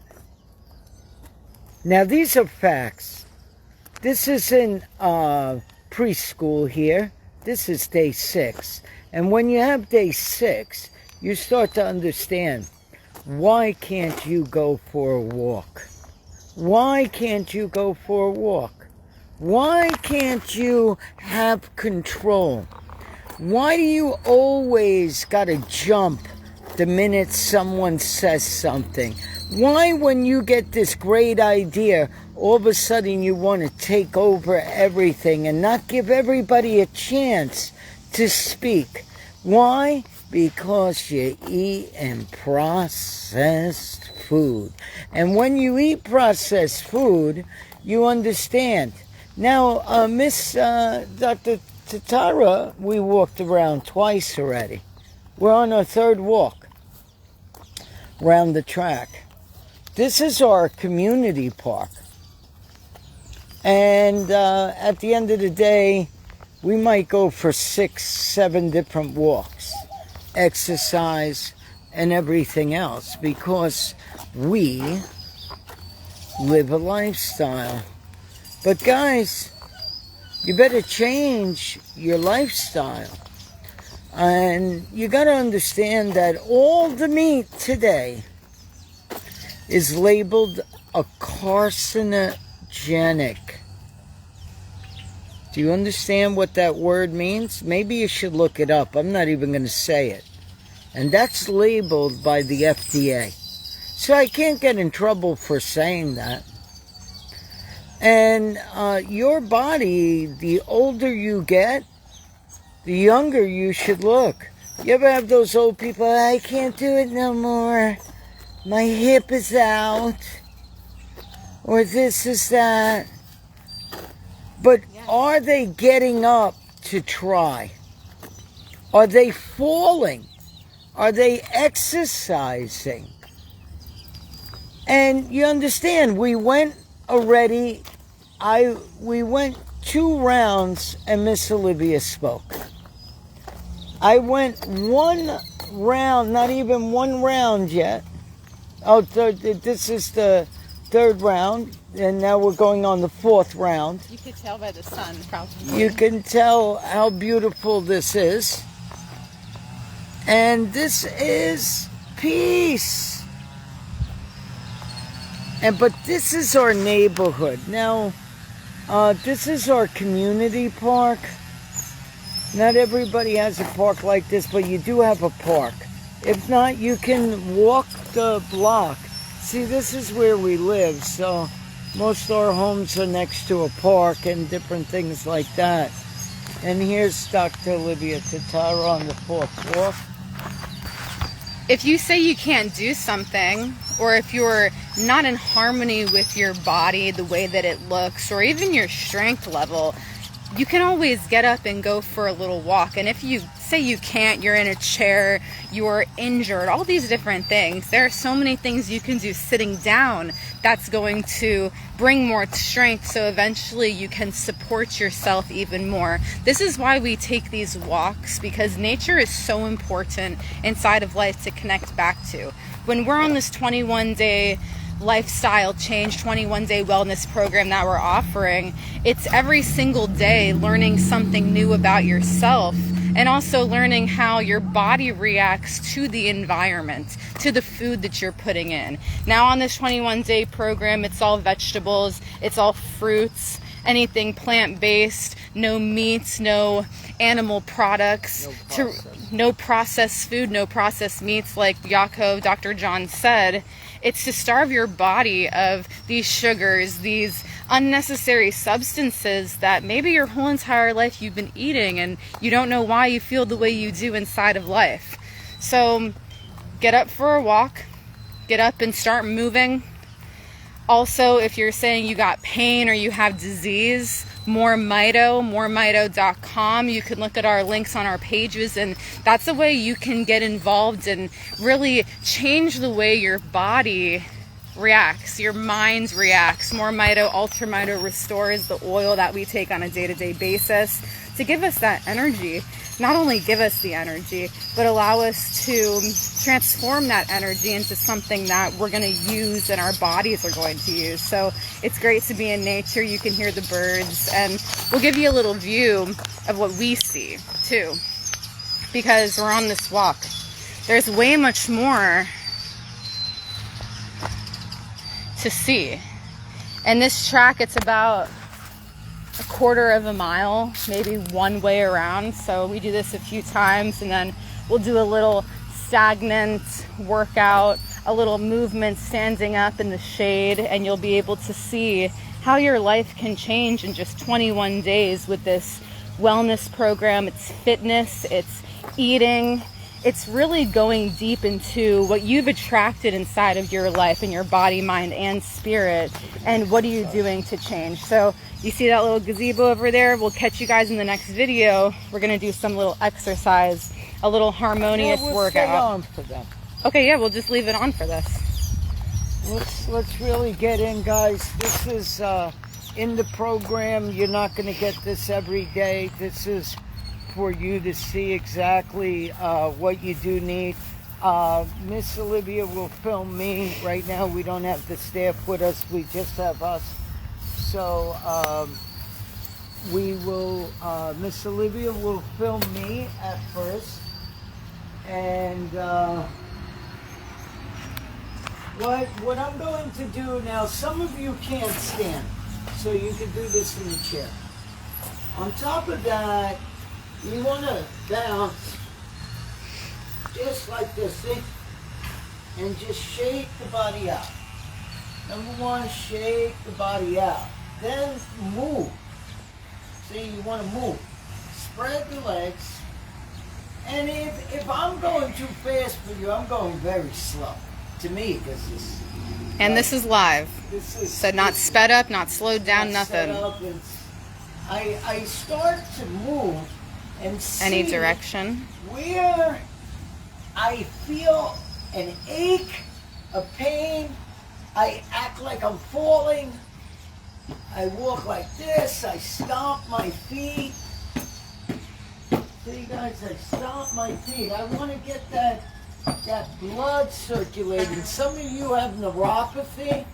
Now, these are facts. This isn't preschool here. This is day 6. And when you have day 6, you start to understand, why can't you go for a walk? Why can't you go for a walk? Why can't you have control? Why do you always gotta jump the minute someone says something? Why, when you get this great idea, all of a sudden you want to take over everything and not give everybody a chance to speak? Why? Because you eat processed food. And when you eat processed food, you understand. Now, Miss Dr. Tatara, we walked around twice already. We're on our 3rd walk around the track. This is our community park. And at the end of the day, we might go for 6-7 different walks, exercise, and everything else, because we live a lifestyle. But guys, you better change your lifestyle. And you got to understand that all the meat today is labeled a carcinogenic. Do you understand what that word means? Maybe you should look it up. I'm not even going to say it. And that's labeled by the FDA. So I can't get in trouble for saying that. And your body, the older you get, the younger you should look. You ever have those old people, I can't do it no more. My hip is out. Or this is that. But are they getting up to try? Are they falling? Are they exercising? And you understand, we went already, we went 2 rounds and Miss Olivia spoke. I went 1 round, not even 1 round yet. Oh, this is the 3rd round, and now we're going on the 4th round. You could tell by the sun, probably. You can tell how beautiful this is. And this is peace. But this is our neighborhood. Now, this is our community park. Not everybody has a park like this, but you do have a park. If not, you can walk the block. See, this is where we live, so most of our homes are next to a park and different things like that. And here's Dr. Olivia Tatara on the 4th floor. If you say you can't do something, or if you're not in harmony with your body, the way that it looks, or even your strength level, you can always get up and go for a little walk. And if you say you can't, you're in a chair, you're injured, all these different things, there are so many things you can do sitting down that's going to bring more strength, so eventually you can support yourself even more. This is why we take these walks, because nature is so important inside of life to connect back to. When we're on this 21-day lifestyle change, 21-day wellness program that we're offering, it's every single day learning something new about yourself, and also learning how your body reacts to the environment, to the food that you're putting in. Now on this 21-day program, it's all vegetables, it's all fruits, anything plant-based, no meats, no animal products, no processed food, no processed meats, like Yaakov, Dr. John said. It's to starve your body of these sugars, these unnecessary substances that maybe your whole entire life you've been eating and you don't know why you feel the way you do inside of life. So get up for a walk, get up and start moving. Also, if you're saying you got pain or you have disease, moremito.com. You can look at our links on our pages, and that's a way you can get involved and really change the way your body reacts, your mind reacts. More Mito, Ultra Mito restores the oil that we take on a day-to-day basis to give us that energy. Not only give us the energy, but allow us to transform that energy into something that we're going to use and our bodies are going to use. So it's great to be in nature. You can hear the birds, and we'll give you a little view of what we see too, because we're on this walk. There's way much more to see. And this track, it's about a quarter of a mile, maybe one way around. So we do this a few times, and then we'll do a little stagnant workout, a little movement standing up in the shade, and you'll be able to see how your life can change in just 21 days with this wellness program. It's fitness, it's eating, it's really going deep into what you've attracted inside of your life and your body, mind, and spirit, and what are you doing to change. So you see that little gazebo over there? We'll catch you guys in the next video. We're gonna do some little exercise, a little harmonious workout. Stay on for them. Okay, yeah, we'll just leave it on for this. Let's really get in, guys. This is in the program. You're not gonna get this every day. This is for you to see exactly what you do need. Miss Olivia will film me. Right now we don't have the staff with us, we just have us. So we will, Miss Olivia will film me at first. And what I'm going to do now, some of you can't stand, so you can do this in the chair. On top of that, you want to bounce just like this, see? And just shake the body out. Number one, shake the body out. Then move. See, you want to move. Spread the legs And if I'm going too fast for you, I'm going very slow. To me, because this. And this is live. This is So not sped up, not slowed down, not set nothing. up. I start to move and see Any direction. where I feel an ache, a pain. I act like I'm falling. I walk like this. I stomp my feet. See, guys, I stomp my feet. I want to get that blood circulating. Some of you have neuropathy.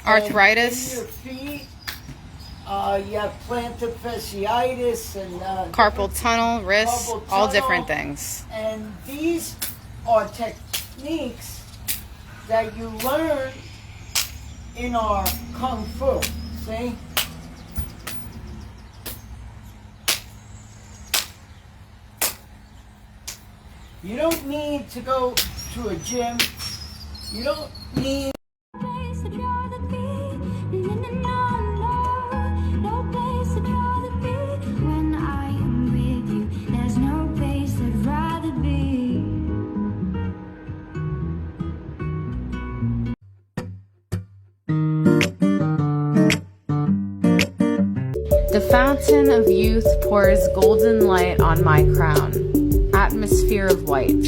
Arthritis. In your feet. You have plantar fasciitis and Carpal tunnel, wrists, carpal all tunnel. different things. And these are techniques that you learn in our Kung Fu. See? You don't need to go to a gym. You don't need When I am with you, there's no place I'd rather be. The fountain of youth pours golden light on my crown. Atmosphere of white.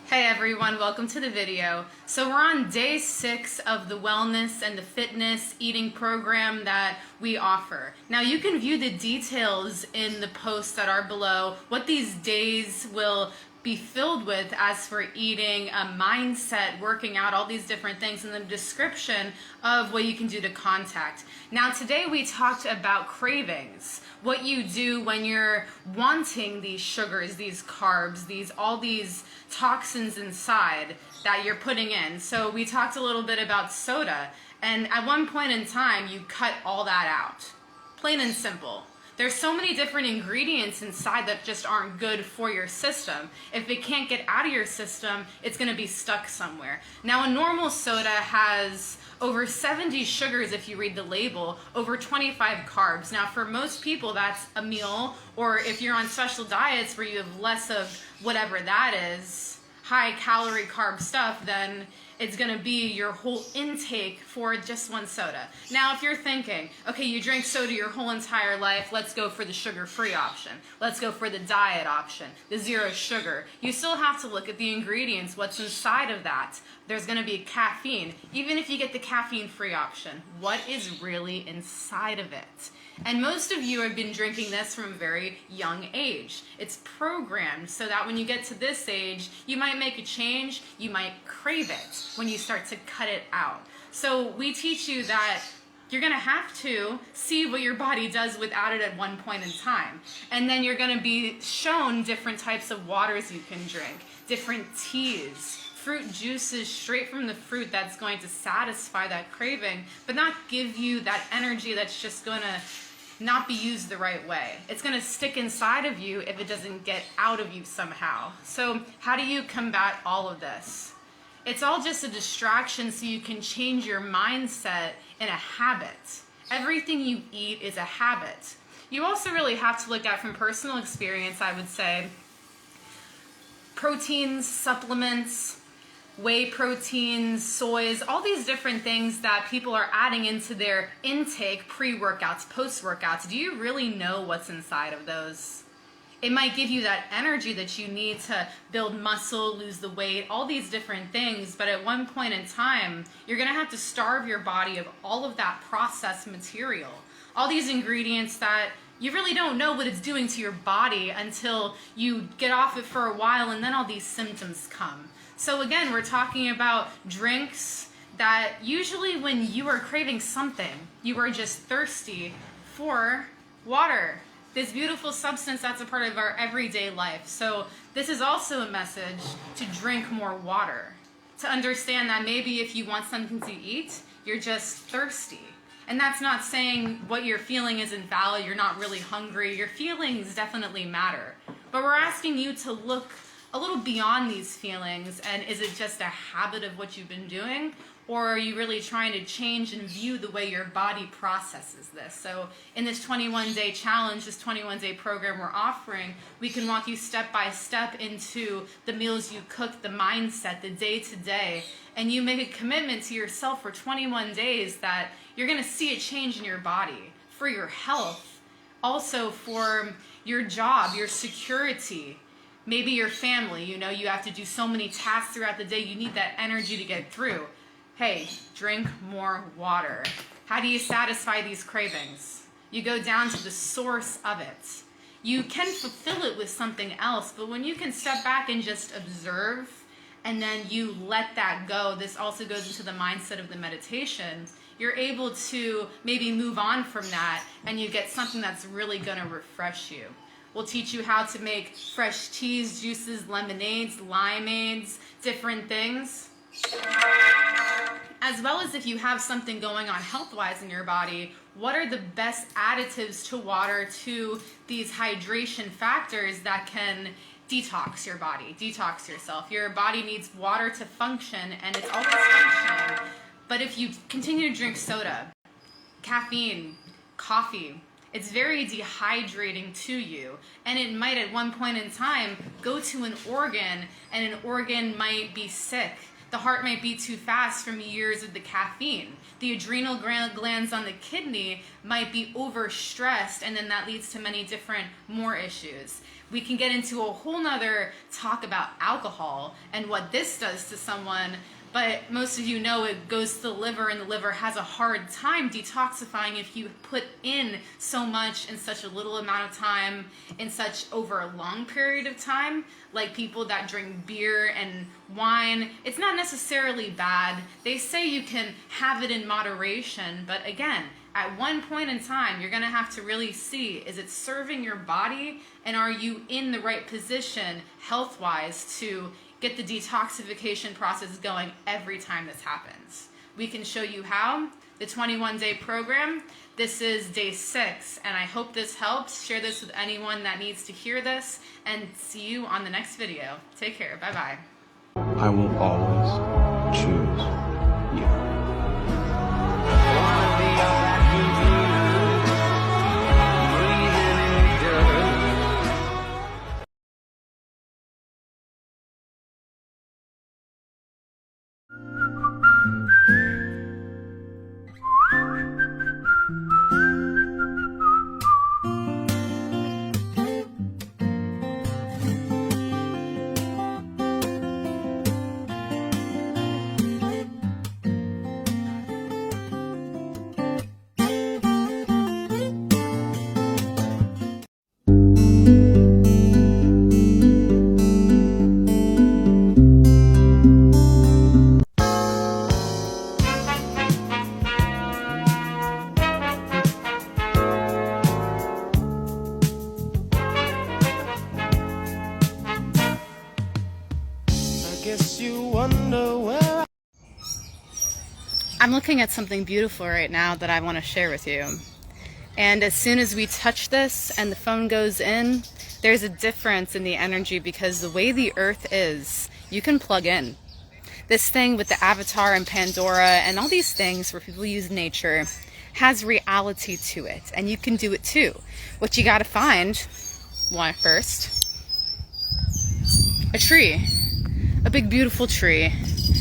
Hey everyone, welcome to the video. So we're on day 6 of the wellness and the fitness eating program that we offer. Now you can view the details in the posts that are below, what these days will be filled with as for eating, a mindset, working out, all these different things, and the description of what you can do to contact. Now today we talked about cravings, what you do when you're wanting these sugars, these carbs, all these toxins inside that you're putting in. So we talked a little bit about soda, and at one point in time you cut all that out. Plain and simple. There's so many different ingredients inside that just aren't good for your system. If it can't get out of your system, it's going to be stuck somewhere. Now, a normal soda has over 70 sugars if you read the label, over 25 carbs. Now, for most people, that's a meal, or if you're on special diets where you have less of whatever that is, high calorie carb stuff, then it's going to be your whole intake for just one soda. Now, if you're thinking, okay, you drink soda your whole entire life, let's go for the sugar-free option. Let's go for the diet option, the zero sugar. You still have to look at the ingredients, what's inside of that. There's going to be caffeine. Even if you get the caffeine-free option, what is really inside of it? And most of you have been drinking this from a very young age. It's programmed so that when you get to this age, you might make a change, you might crave it when you start to cut it out. So we teach you that you're going to have to see what your body does without it at one point in time. And then you're going to be shown different types of waters you can drink, different teas, fruit juices straight from the fruit that's going to satisfy that craving, but not give you that energy that's just going to not be used the right way. It's going to stick inside of you if it doesn't get out of you somehow. So how do you combat all of this? It's all just a distraction so you can change your mindset in a habit. Everything you eat is a habit. You also really have to look at, from personal experience, I would say, proteins, supplements, whey proteins, soys, all these different things that people are adding into their intake, pre-workouts, post-workouts. Do you really know what's inside of those? It might give you that energy that you need to build muscle, lose the weight, all these different things, but at one point in time, you're gonna have to starve your body of all of that processed material. All these ingredients that you really don't know what it's doing to your body until you get off it for a while, and then all these symptoms come. So again, we're talking about drinks that usually when you are craving something, you are just thirsty for water. This beautiful substance that's a part of our everyday life. So this is also a message to drink more water. To understand that maybe if you want something to eat, you're just thirsty. And that's not saying what you're feeling is invalid, you're not really hungry. Your feelings definitely matter. But we're asking you to look a little beyond these feelings, and is it just a habit of what you've been doing? Or are you really trying to change and view the way your body processes this? So in this 21-day challenge, this 21-day program we're offering, we can walk you step by step into the meals you cook, the mindset, the day-to-day, and you make a commitment to yourself for 21 days that you're going to see a change in your body, for your health, also for your job, your security, maybe your family. You know, you have to do so many tasks throughout the day, you need that energy to get through. Hey, drink more water. How do you satisfy these cravings? You go down to the source of it. You can fulfill it with something else, but when you can step back and just observe, and then you let that go, this also goes into the mindset of the meditation, you're able to maybe move on from that, and you get something that's really gonna refresh you. We'll teach you how to make fresh teas, juices, lemonades, limeades, different things. As well as if you have something going on health-wise in your body, what are the best additives to water, to these hydration factors that can detox your body, detox yourself? Your body needs water to function, and it's always functioning. But if you continue to drink soda, caffeine, coffee, it's very dehydrating to you, and it might at one point in time go to an organ, and an organ might be sick. The heart might beat too fast from years of the caffeine. The adrenal glands on the kidney might be overstressed, and then that leads to many different more issues. We can get into a whole nother talk about alcohol and what this does to someone, but most of you know it goes to the liver, and the liver has a hard time detoxifying if you put in so much in such a little amount of time, in such over a long period of time. Like people that drink beer and wine, it's not necessarily bad. They say you can have it in moderation, but again, at one point in time, you're gonna have to really see, is it serving your body, and are you in the right position health-wise to get the detoxification process going every time this happens. We can show you how. The 21-day program, this is day 6, and I hope this helps. Share this with anyone that needs to hear this, and see you on the next video. Take care. Bye-bye. I will always choose you. I'm looking at something beautiful right now that I want to share with you. And as soon as we touch this and the phone goes in, there's a difference in the energy, because the way the earth is, you can plug in. This thing with the Avatar and Pandora and all these things where people use nature has reality to it, and you can do it too. What you gotta find, first, a tree, a big beautiful tree.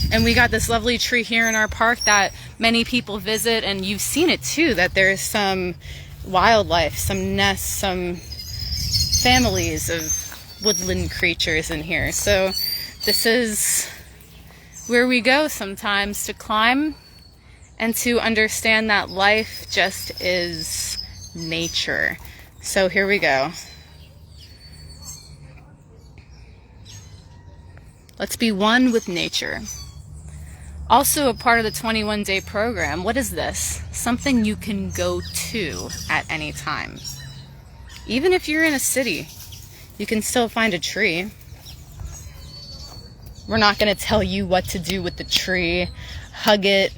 And we got this lovely tree here in our park that many people visit, and you've seen it too, that there's some wildlife, some nests, some families of woodland creatures in here. So this is where we go sometimes to climb and to understand that life just is nature. So here we go. Let's be one with nature. Also a part of the 21-day program, what is this? Something you can go to at any time. Even if you're in a city, you can still find a tree. We're not going to tell you what to do with the tree. Hug it,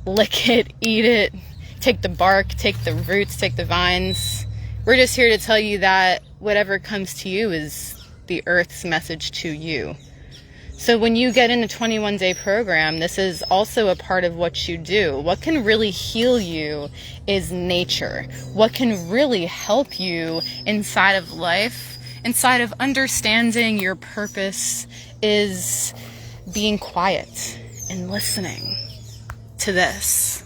lick it, eat it, take the bark, take the roots, take the vines. We're just here to tell you that whatever comes to you is the earth's message to you. So when you get in a 21-day program, this is also a part of what you do. What can really heal you is nature. What can really help you inside of life, inside of understanding your purpose, is being quiet and listening to this.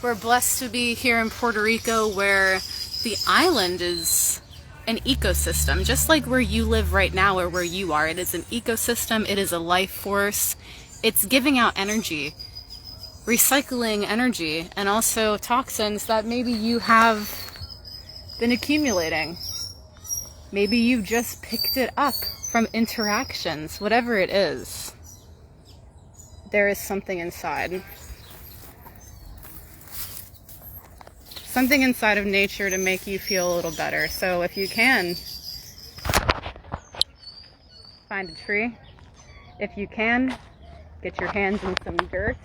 We're blessed to be here in Puerto Rico, where the island is an ecosystem, just like where you live right now or where you are. It is an ecosystem, it is a life force. It's giving out energy, recycling energy, and also toxins that maybe you have been accumulating. Maybe you just picked it up from interactions, whatever it is. There is something inside. Something inside of nature to make you feel a little better. So if you can, find a tree. If you can, get your hands in some dirt.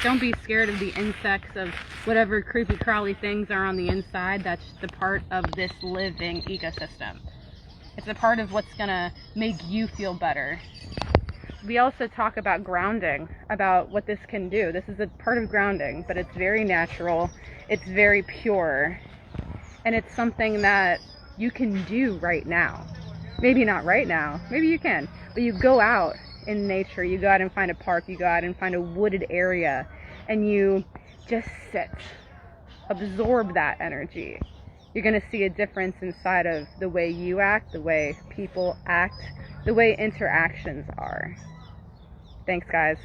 Don't be scared of the insects, of whatever creepy crawly things are on the inside. That's the part of this living ecosystem. It's a part of what's gonna make you feel better. We also talk about grounding, about what this can do. This is a part of grounding, but it's very natural, it's very pure, and it's something that you can do right now. Maybe not right now, maybe you can, but you go out in nature, you go out and find a park, you go out and find a wooded area, and you just sit, absorb that energy. You're gonna see a difference inside of the way you act, the way people act, the way interactions are. Thanks, guys.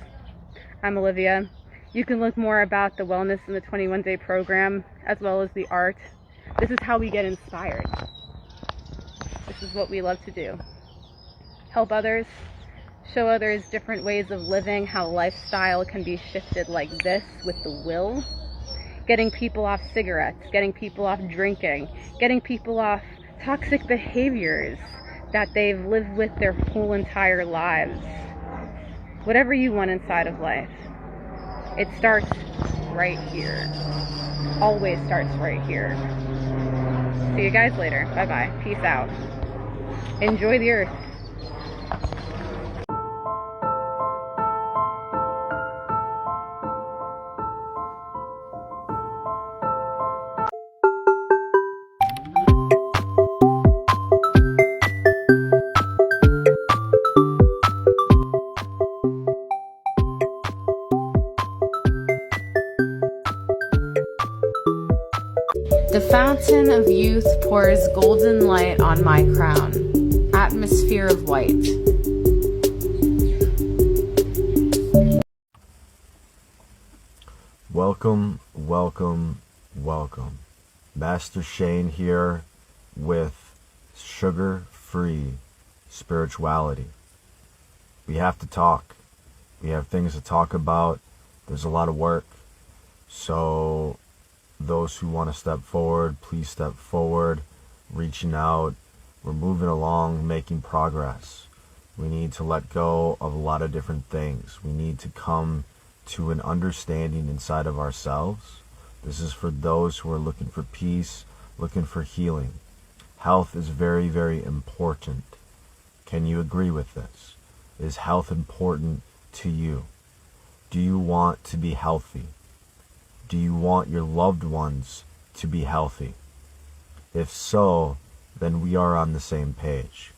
I'm Olivia. You can look more about the wellness in the 21-day program, as well as the art. This is how we get inspired. This is what we love to do. Help others, show others different ways of living, how lifestyle can be shifted like this with the will. Getting people off cigarettes, getting people off drinking, getting people off toxic behaviors that they've lived with their whole entire lives. Whatever you want inside of life, it starts right here. Always starts right here. See you guys later. Bye-bye. Peace out. Enjoy the earth. The fountain of youth pours golden light on my crown, atmosphere of white. Welcome, welcome, welcome. Master Shane here with sugar-free spirituality. We have to talk. We have things to talk about. There's a lot of work. So those who want to step forward, please step forward, reaching out. We're moving along, making progress. We need to let go of a lot of different things. We need to come to an understanding inside of ourselves. This is for those who are looking for peace, looking for healing. Health is very, very important. Can you agree with this? Is health important to you? Do you want to be healthy? Do you want your loved ones to be healthy? If so, then we are on the same page.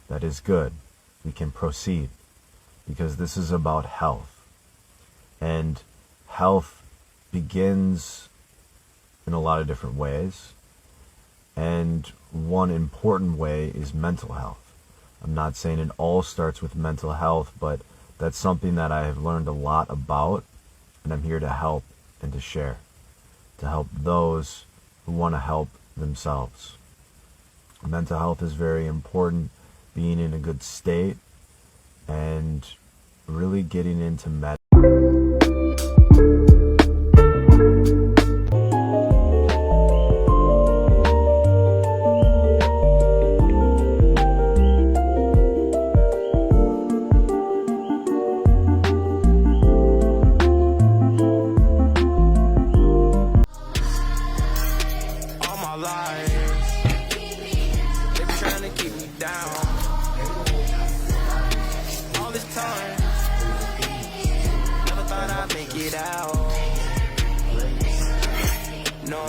That is good. We can proceed, because this is about health. And health begins in a lot of different ways. And one important way is mental health. I'm not saying it all starts with mental health, but that's something that I have learned a lot about, and I'm here to help and to share, to help those who want to help themselves. Mental health is very important, being in a good state, and really getting into medicine.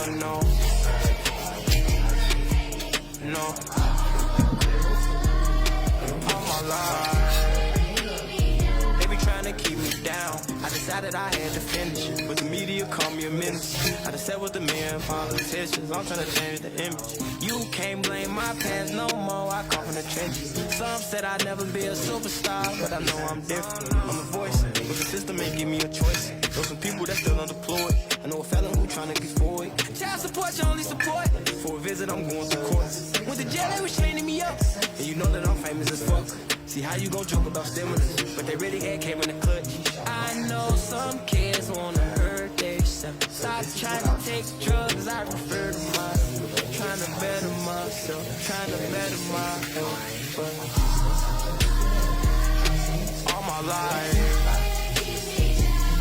no. All my life, they be trying to keep me down. I decided I had to finish, but the media called me a menace. I just sat with the men, politicians. I'm trying to change the image. You can't blame my past no more. I come from the trenches. Some said I'd never be a superstar, but I know I'm different. I'm a voice, but the system ain't give me a choice. Know some people that still unemployed. I know a felon who trying to get forward. Child support, your only support. For a visit, I'm going to court. Went to jail, they was chaining me up. And you know that I'm famous as fuck. See how you gon' joke about stimulus, but they really had came in the clutch. I know some kids wanna hurt themselves. Stop trying to take drugs, I prefer to myself. Trying to better myself, trying to better my health. But all my life,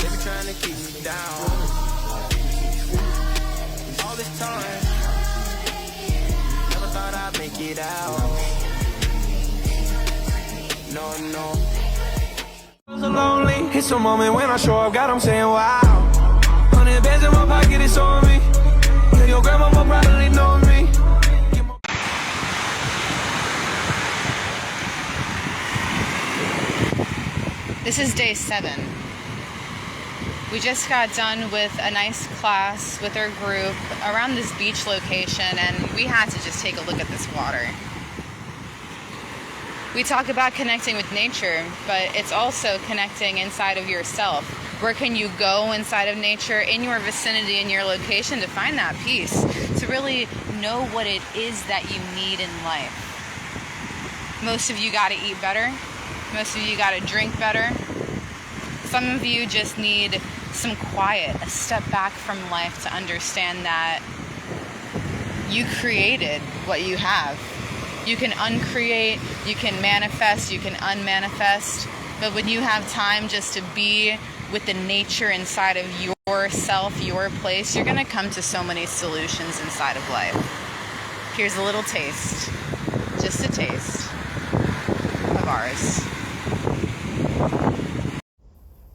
they be trying to keep me down. All this time, never thought I'd make it out. No. I'm so lonely. It's a moment when I show up, God, I'm saying wow. 100 bands in my pocket, it's on me. Yeah, your grandma will probably know me. This is day 7. We just got done with a nice class with our group around this beach location, and we had to just take a look at this water. We talk about connecting with nature, but it's also connecting inside of yourself. Where can you go inside of nature, in your vicinity, in your location, to find that peace, to really know what it is that you need in life? Most of you got to eat better. Most of you got to drink better. Some of you just need some quiet, a step back from life to understand that you created what you have. You can uncreate, you can manifest, you can unmanifest, but when you have time just to be with the nature inside of yourself, your place, you're going to come to so many solutions inside of life. Here's a little taste, just a taste of ours.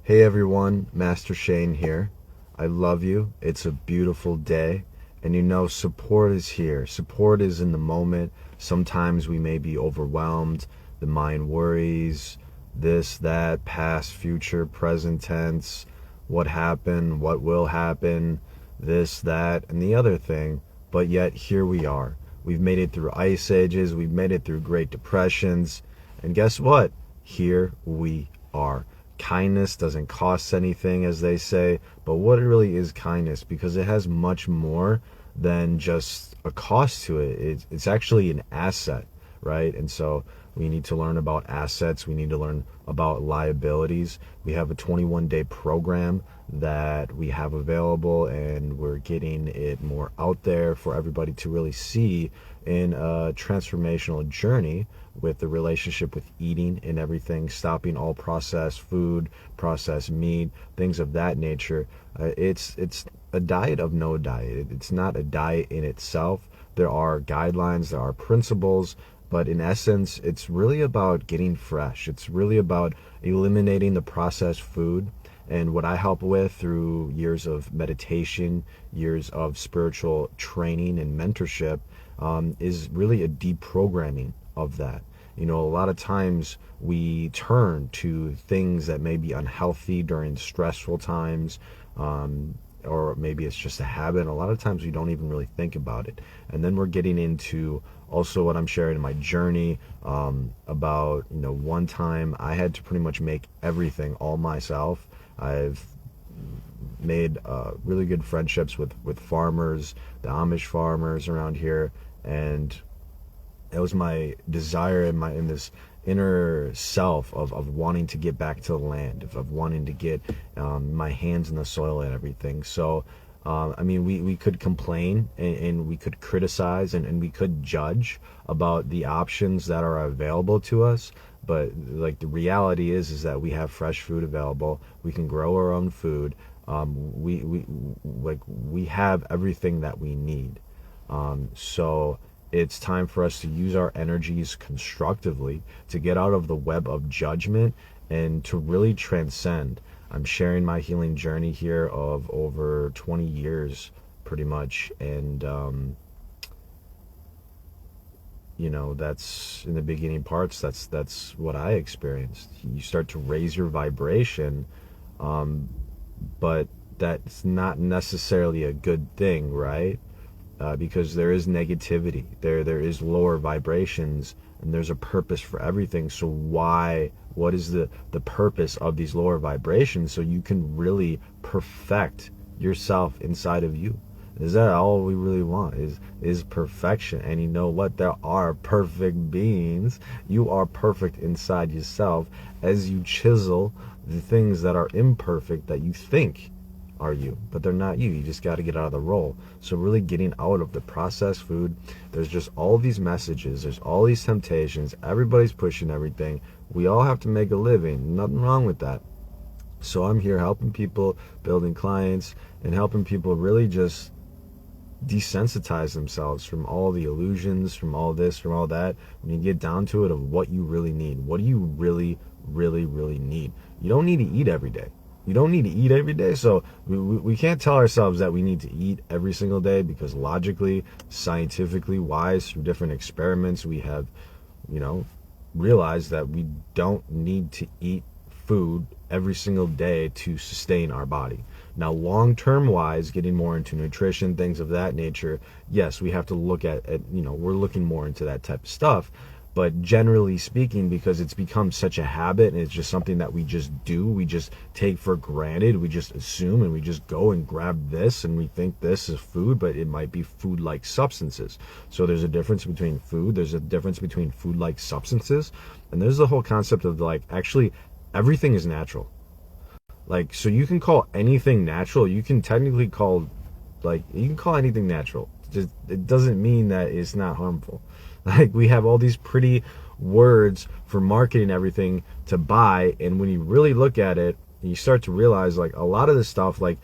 Hey everyone, Master Shane here. I love you. It's a beautiful day. And you know, support is here. Support is in the moment. Sometimes we may be overwhelmed. The mind worries, this, that, past, future, present tense, what happened, what will happen, this, that, and the other thing. But yet, here we are. We've made it through ice ages. We've made it through Great Depressions. And guess what? Here we are. Kindness doesn't cost anything, as they say, but what really is kindness? Because it has much more than just a cost to it. It's actually an asset, right? And so we need to learn about assets. We need to learn about liabilities. We have a 21-day program that we have available, and we're getting it more out there for everybody to really see in a transformational journey with the relationship with eating and everything, stopping all processed food, processed meat, things of that nature. It's a diet of no diet. It's not a diet in itself. There are guidelines, there are principles, but in essence, it's really about getting fresh. It's really about eliminating the processed food. And what I help with through years of meditation, years of spiritual training and mentorship, is really a deprogramming of that. You know, a lot of times we turn to things that may be unhealthy during stressful times, or maybe it's just a habit. A lot of times we don't even really think about it. And then we're getting into also what I'm sharing in my journey, about, you know, one time I had to pretty much make everything all myself. I've made really good friendships with farmers, the Amish farmers around here, and it was my desire in this inner self of wanting to get back to the land, of wanting to get my hands in the soil and everything. So I mean, we could complain and we could criticize and we could judge about the options that are available to us, but like the reality is that we have fresh food available. We can grow our own food. We have everything that we need. So it's time for us to use our energies constructively, to get out of the web of judgment and to really transcend. I'm sharing my healing journey here of over 20 years pretty much. And you know, that's in the beginning parts, that's what I experienced. You start to raise your vibration, but that's not necessarily a good thing, right? Because there is negativity, there is lower vibrations, and there's a purpose for everything. So what is the purpose of these lower vibrations? So you can really perfect yourself inside of you. Is that all we really want, is perfection? And you know what? There are perfect beings. You are perfect inside yourself as you chisel the things that are imperfect that you think are you, but they're not you. You just got to get out of the role. So really getting out of the processed food. There's just all these messages, there's all these temptations, everybody's pushing everything. We all have to make a living, nothing wrong with that. So I'm here helping people, building clients, and helping people really just desensitize themselves from all the illusions, from all this, from all that. When you get down to it, of what you really need. What do you really, really, really need? You don't need to eat every day. You don't need to eat every day. So we can't tell ourselves that we need to eat every single day, because logically, scientifically wise, through different experiments, we have, you know, realized that we don't need to eat food every single day to sustain our body. Now, long-term wise, getting more into nutrition, things of that nature, yes, we have to look at, you know, we're looking more into that type of stuff. But generally speaking, because it's become such a habit and it's just something that we just do, we just take for granted, we just assume, and we just go and grab this and we think this is food, but it might be food-like substances. So there's a difference between food, there's a difference between food-like substances, and there's the whole concept of, like, actually everything is natural. Like, so you can call anything natural. You can technically call, like, you can call anything natural. Just, it doesn't mean that it's not harmful. Like, we have all these pretty words for marketing everything to buy, and when you really look at it, you start to realize, like, a lot of this stuff, like,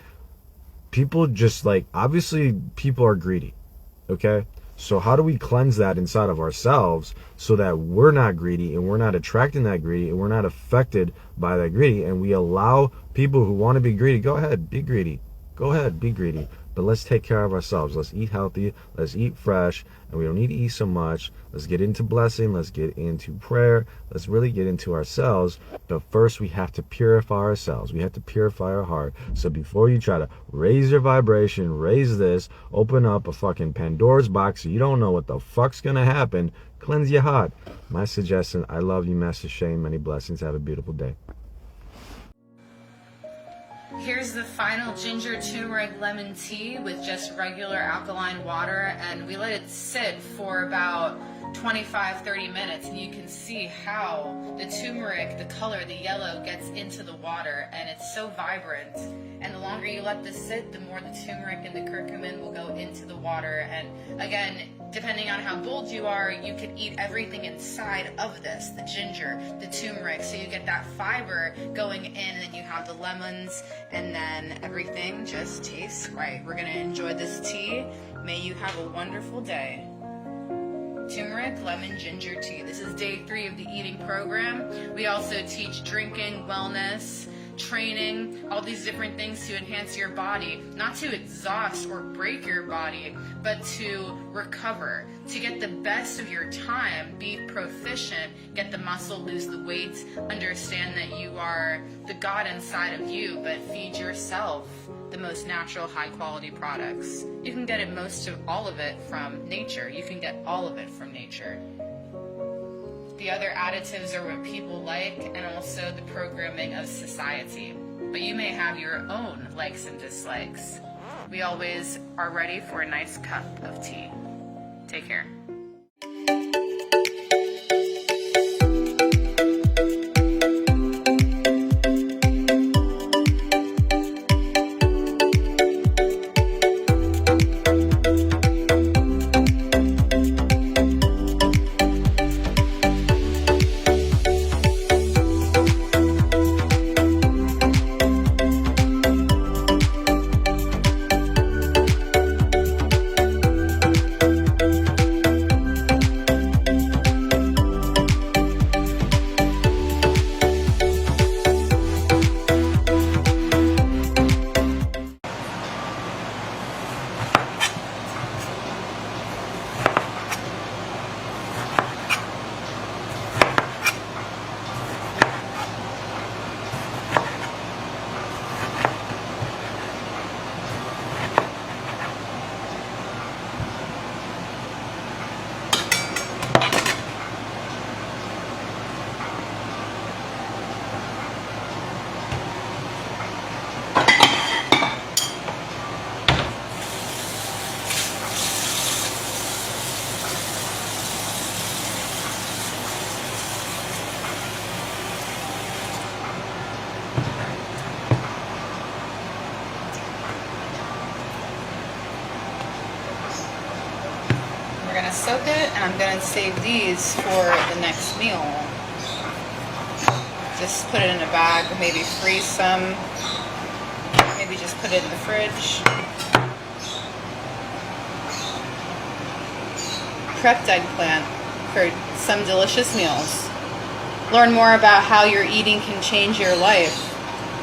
people just, like, obviously people are greedy, okay? So how do we cleanse that inside of ourselves so that we're not greedy and we're not attracting that greedy and we're not affected by that greedy, and we allow people who want to be greedy, go ahead, be greedy. Go ahead, be greedy. But let's take care of ourselves. Let's eat healthy. Let's eat fresh. And we don't need to eat so much. Let's get into blessing. Let's get into prayer. Let's really get into ourselves. But first, we have to purify ourselves. We have to purify our heart. So before you try to raise your vibration, raise this, open up a fucking Pandora's box so you don't know what the fuck's going to happen, cleanse your heart. My suggestion, I love you, Master Shane. Many blessings. Have a beautiful day. Here's the final ginger turmeric lemon tea with just regular alkaline water, and we let it sit for about 25-30 minutes, and you can see how the turmeric, the color, the yellow, gets into the water, and it's so vibrant. And the longer you let this sit, the more the turmeric and the curcumin will go into the water. And again, depending on how bold you are, you could eat everything inside of this, the ginger, the turmeric, so you get that fiber going in, and then you have the lemons, and then everything just tastes right. We're going to enjoy this tea. May you have a wonderful day. Turmeric lemon ginger tea. This is day 3 of the eating program. We also teach drinking, wellness, training, all these different things to enhance your body, not to exhaust or break your body, but to recover, to get the best of your time, be proficient, get the muscle, lose the weight, understand that you are the God inside of you, but feed yourself the most natural, high quality products. You can get most of all of it from nature. You can get all of it from nature. The other additives are what people like, and also the programming of society. But you may have your own likes and dislikes. We always are ready for a nice cup of tea. Take care. gonna soak it, and I'm gonna save these for the next meal. Just put it in a bag, maybe freeze some, maybe just put it in the fridge. Prepped eggplant for some delicious meals. Learn more about how your eating can change your life.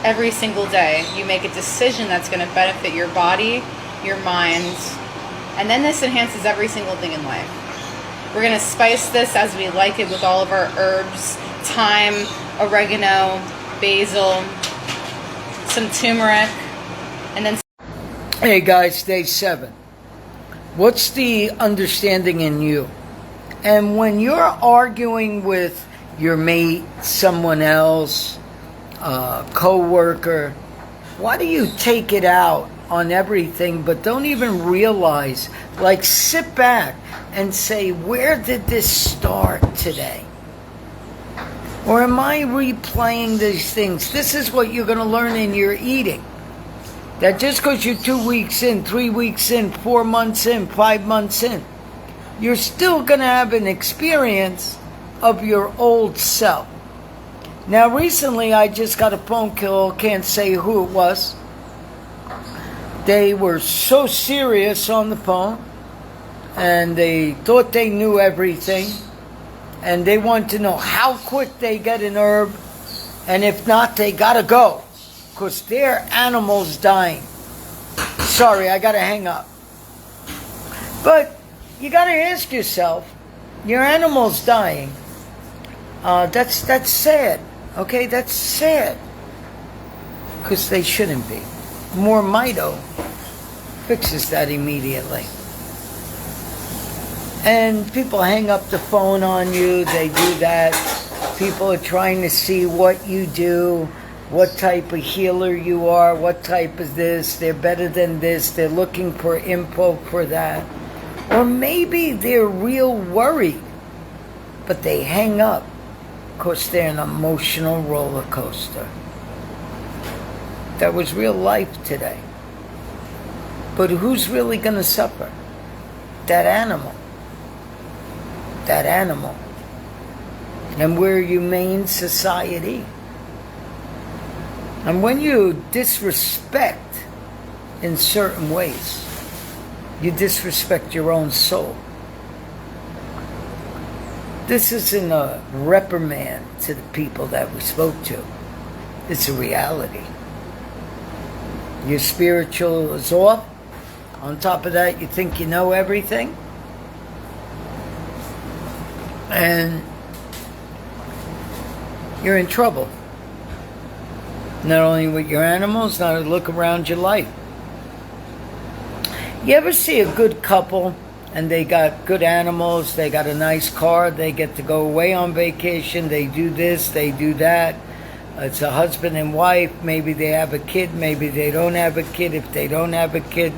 Every single day, you make a decision that's going to benefit your body, your mind, and then this enhances every single thing in life. We're going to spice this as we like it with all of our herbs, thyme, oregano, basil, some turmeric, and then... Hey guys, day 7. What's the understanding in you? And when you're arguing with your mate, someone else, co-worker, why do you take it out on everything but don't even realize, like sit back and say, where did this start today? Or am I replaying these things? This is what you're going to learn in your eating. That just because you're 2 weeks in, 3 weeks in, 4 months in, 5 months in, you're still going to have an experience of your old self. Now, recently, I just got a phone call, can't say who it was. They were so serious on the phone, and they thought they knew everything, and they wanted to know how quick they get an herb, and if not, they gotta go, because their animal's dying. Sorry, I gotta hang up. But you gotta ask yourself, your animal's dying. That's sad. Okay, that's sad. Because they shouldn't be. More Mito fixes that immediately. And people hang up the phone on you. They do that. People are trying to see what you do, what type of healer you are, what type of this. They're better than this. They're looking for info for that. Or maybe they're real worried, but they hang up. Because they're an emotional roller coaster. That was real life today. But who's really going to suffer? That animal. That animal. And we're a humane society. And when you disrespect in certain ways, you disrespect your own soul. This isn't a reprimand to the people that we spoke to. It's a reality. Your spiritual is off. On top of that, you think you know everything. And you're in trouble. Not only with your animals, not to look around your life. You ever see a good couple and they got good animals, they got a nice car, they get to go away on vacation, they do this, they do that. It's a husband and wife, maybe they have a kid, maybe they don't have a kid. If they don't have a kid,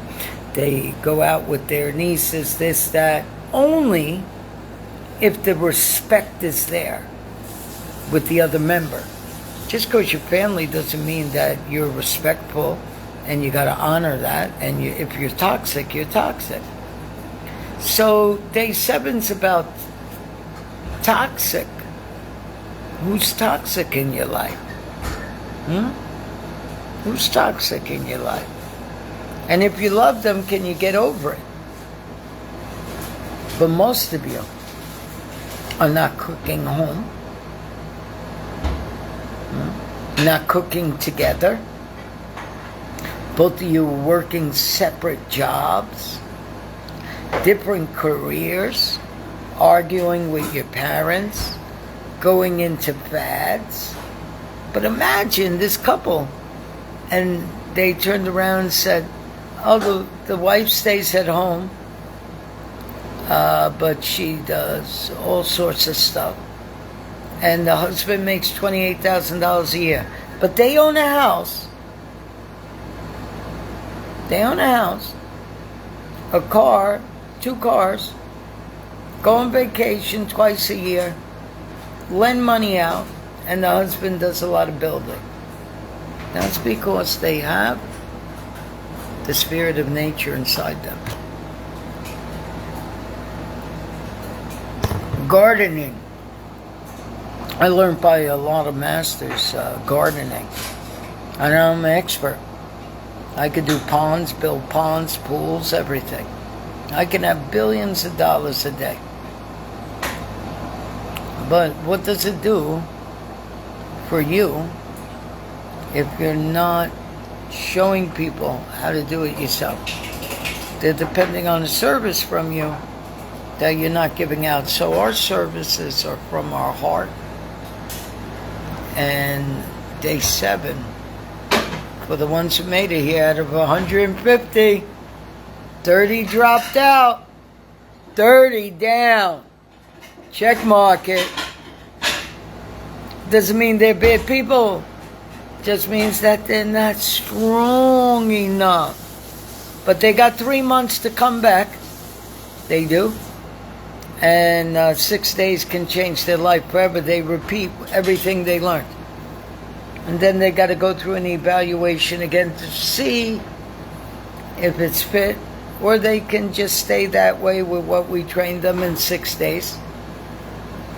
they go out with their nieces, this, that. Only if the respect is there with the other member. Just because you're family doesn't mean that you're respectful, and you got to honor that. And if you're toxic, you're toxic. So day 7's about toxic. Who's toxic in your life? Who's toxic in your life? And if you love them, can you get over it? But most of you are not cooking home. Not cooking together. Both of you are working separate jobs, different careers, arguing with your parents, going into fads. But imagine this couple, and they turned around and said, oh, the wife stays at home, but she does all sorts of stuff. And the husband makes $28,000 a year. But they own a house. They own a house, a car, 2 cars, go on vacation twice a year, lend money out, and the husband does a lot of building. That's because they have the spirit of nature inside them. Gardening. I learned by a lot of masters gardening. And I'm an expert. I could do ponds, build ponds, pools, everything. I can have billions of dollars a day. But what does it do for you if you're not showing people how to do it yourself? They're depending on a service from you that you're not giving out. So our services are from our heart. And day 7, for the ones who made it here, out of 150, 30 dropped out, 30 down. Check mark it. Doesn't mean they're bad people. Just means that they're not strong enough. But they got 3 months to come back. They do. And 6 days can change their life forever. They repeat everything they learned. And then they got to go through an evaluation again to see if it's fit. Or they can just stay that way with what we trained them in 6 days.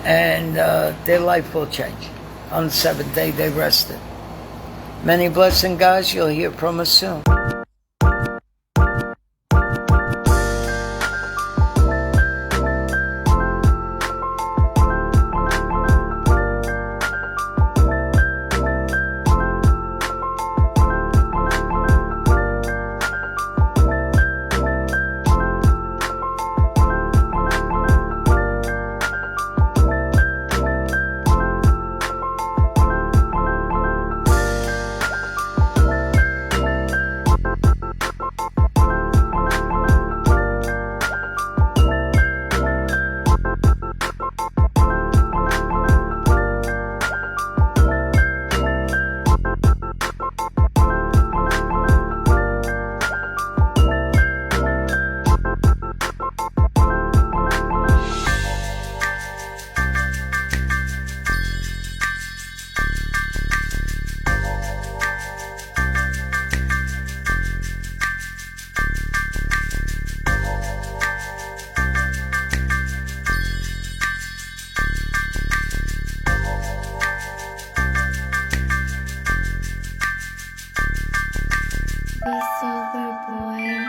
And their life will change. On the 7th day, they rested. Many blessings, guys. You'll hear from us soon. Be sober, boy.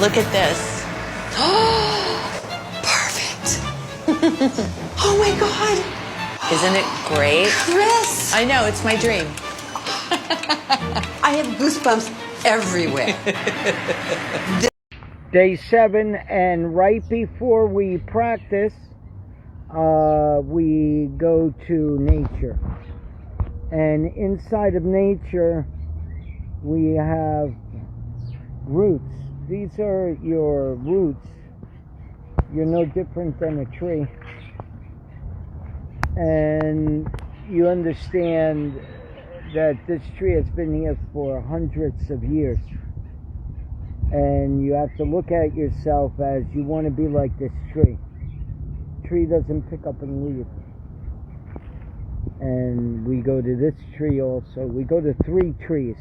Look at this. Perfect. Oh my God. Isn't it great? Chris! I know, it's my dream. I have goosebumps everywhere. Day 7, and right before we practice, we go to nature. And inside of nature, we have roots. These are your roots. You're no different than a tree. And you understand that this tree has been here for hundreds of years. And you have to look at yourself as you want to be like this tree. Tree doesn't pick up and leave. And we go to this tree also. We go to 3 trees.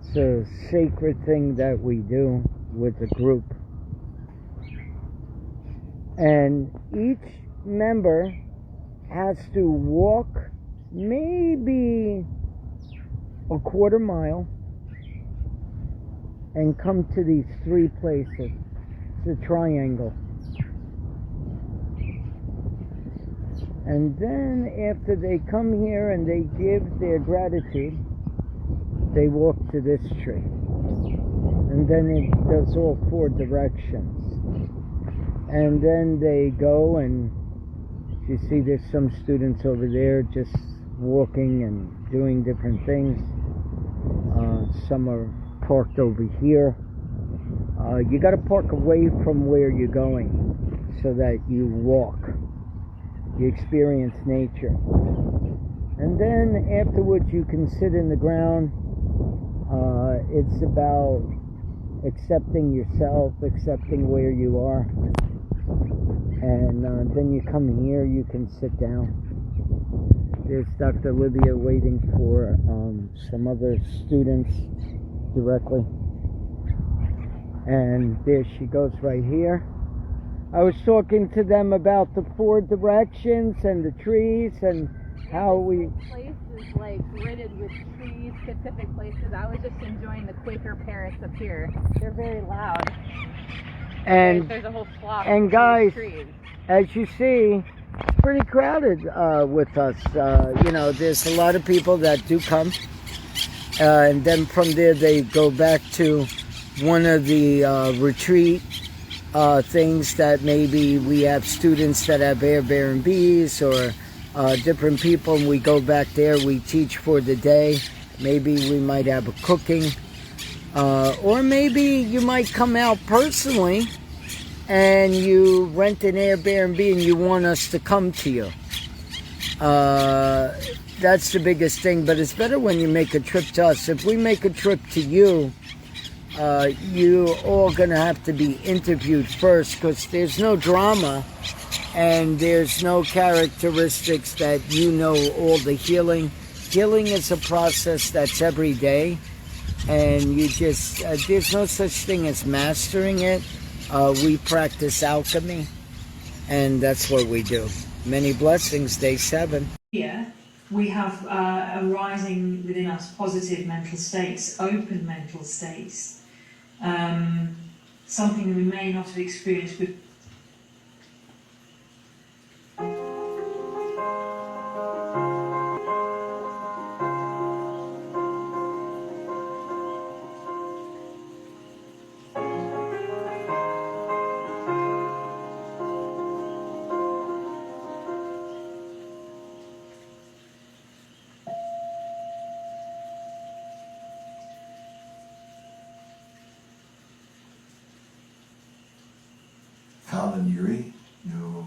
It's a sacred thing that we do. with a group. And each member has to walk maybe a quarter mile and come to these 3 places. It's a triangle. And then after they come here and they give their gratitude, they walk to this tree. And then it does all 4 directions. And then they go, and you see there's some students over there just walking and doing different things. Some are parked over here. You got to park away from where you're going so that you walk. You experience nature. And then afterwards you can sit in the ground. It's about accepting yourself, accepting where you are. And then you come here, you can sit down. There's Dr. Livia waiting for some other students directly. And there she goes right here. I was talking to them about the 4 directions and the trees and how we... Place is like gridded with trees, specific places. I was just enjoying the Quaker Paris up here. They're very loud. And there's a whole flock and of guys, trees. as you see, it's pretty crowded with us. There's a lot of people that do come. And then from there they go back to one of the retreat things that maybe we have students that have Airbnbs or different people, and we go back there, we teach for the day. Maybe we might have a cooking, or maybe you might come out personally and you rent an Airbnb and you want us to come to you. That's the biggest thing, but it's better when you make a trip to us. If we make a trip to you, you're all going to have to be interviewed first, because there's no drama and there's no characteristics that you know all the healing. Healing is a process that's every day, and you just, there's no such thing as mastering it. We practice alchemy, and that's what we do. Many blessings, day 7. Here, we have arising within us positive mental states, open mental states, something that we may not have experienced with. Colin Yuri, no.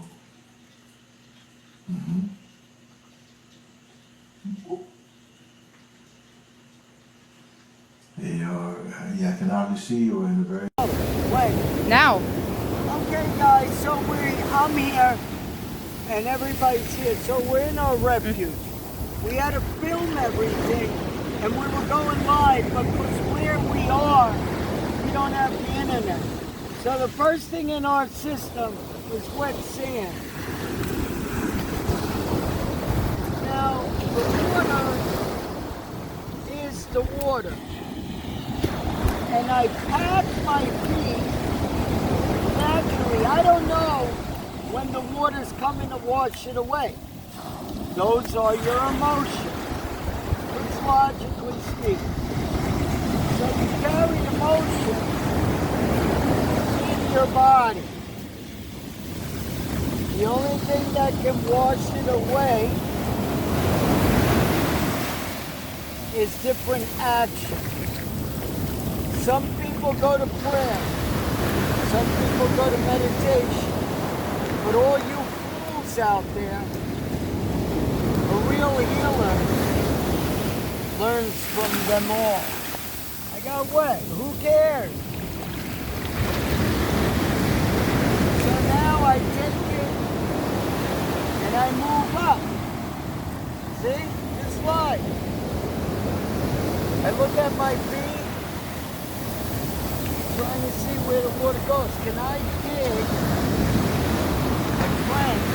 I can obviously see you're in a very... Wait. Now. Okay, guys, so I'm here, and everybody's here, so we're in our refuge. We had to film everything, and we were going live, but because where we are, we don't have the internet. So the first thing in our system is wet sand. Now, the water is the water. And I pat my feet naturally. I don't know when the water's coming to wash it away. Those are your emotions, logically speaking. So you carry emotion in your body. The only thing that can wash it away is different action. Some people go to prayer. Some people go to meditation. But all you fools out there, a real healer learns from them all. I got wet. Who cares? So now I take it and I move up. See? Just life. I look at my feet. trying to see where the water goes. Can I dig a trench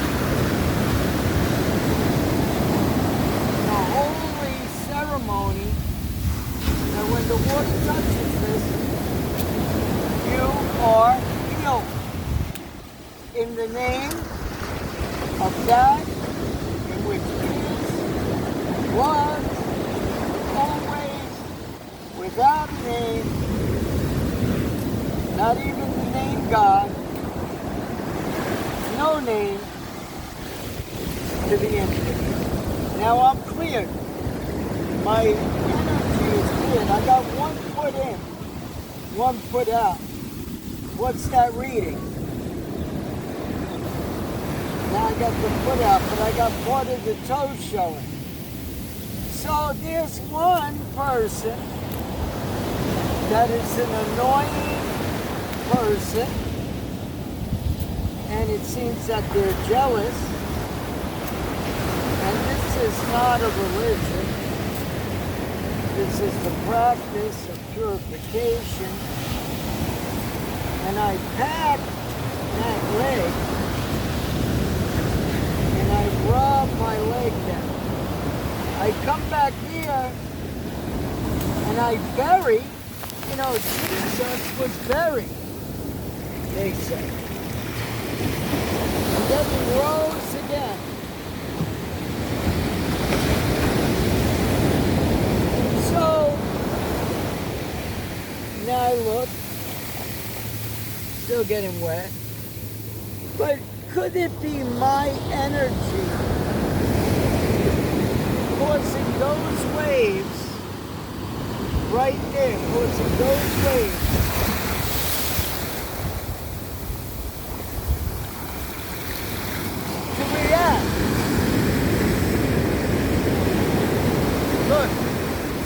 in a holy ceremony that when the water touches this, you are healed? In the name of that in which is, was, always, without a name, not even the name God, no name to the infinite. Now I'm cleared. My energy is cleared. I got 1 foot in, 1 foot out. What's that reading? Now I got the foot out, but I got part of the toe showing. So there's one person that is an annoying person, and it seems that they're jealous. And this is not a religion. This is the practice of purification. And I pat that leg, and I rub my leg down. I come back here, and I bury, Jesus was buried, they say. And then he rose again. So, now I look, still getting wet, but could it be my energy causing those waves right there, causing those waves to react? Look,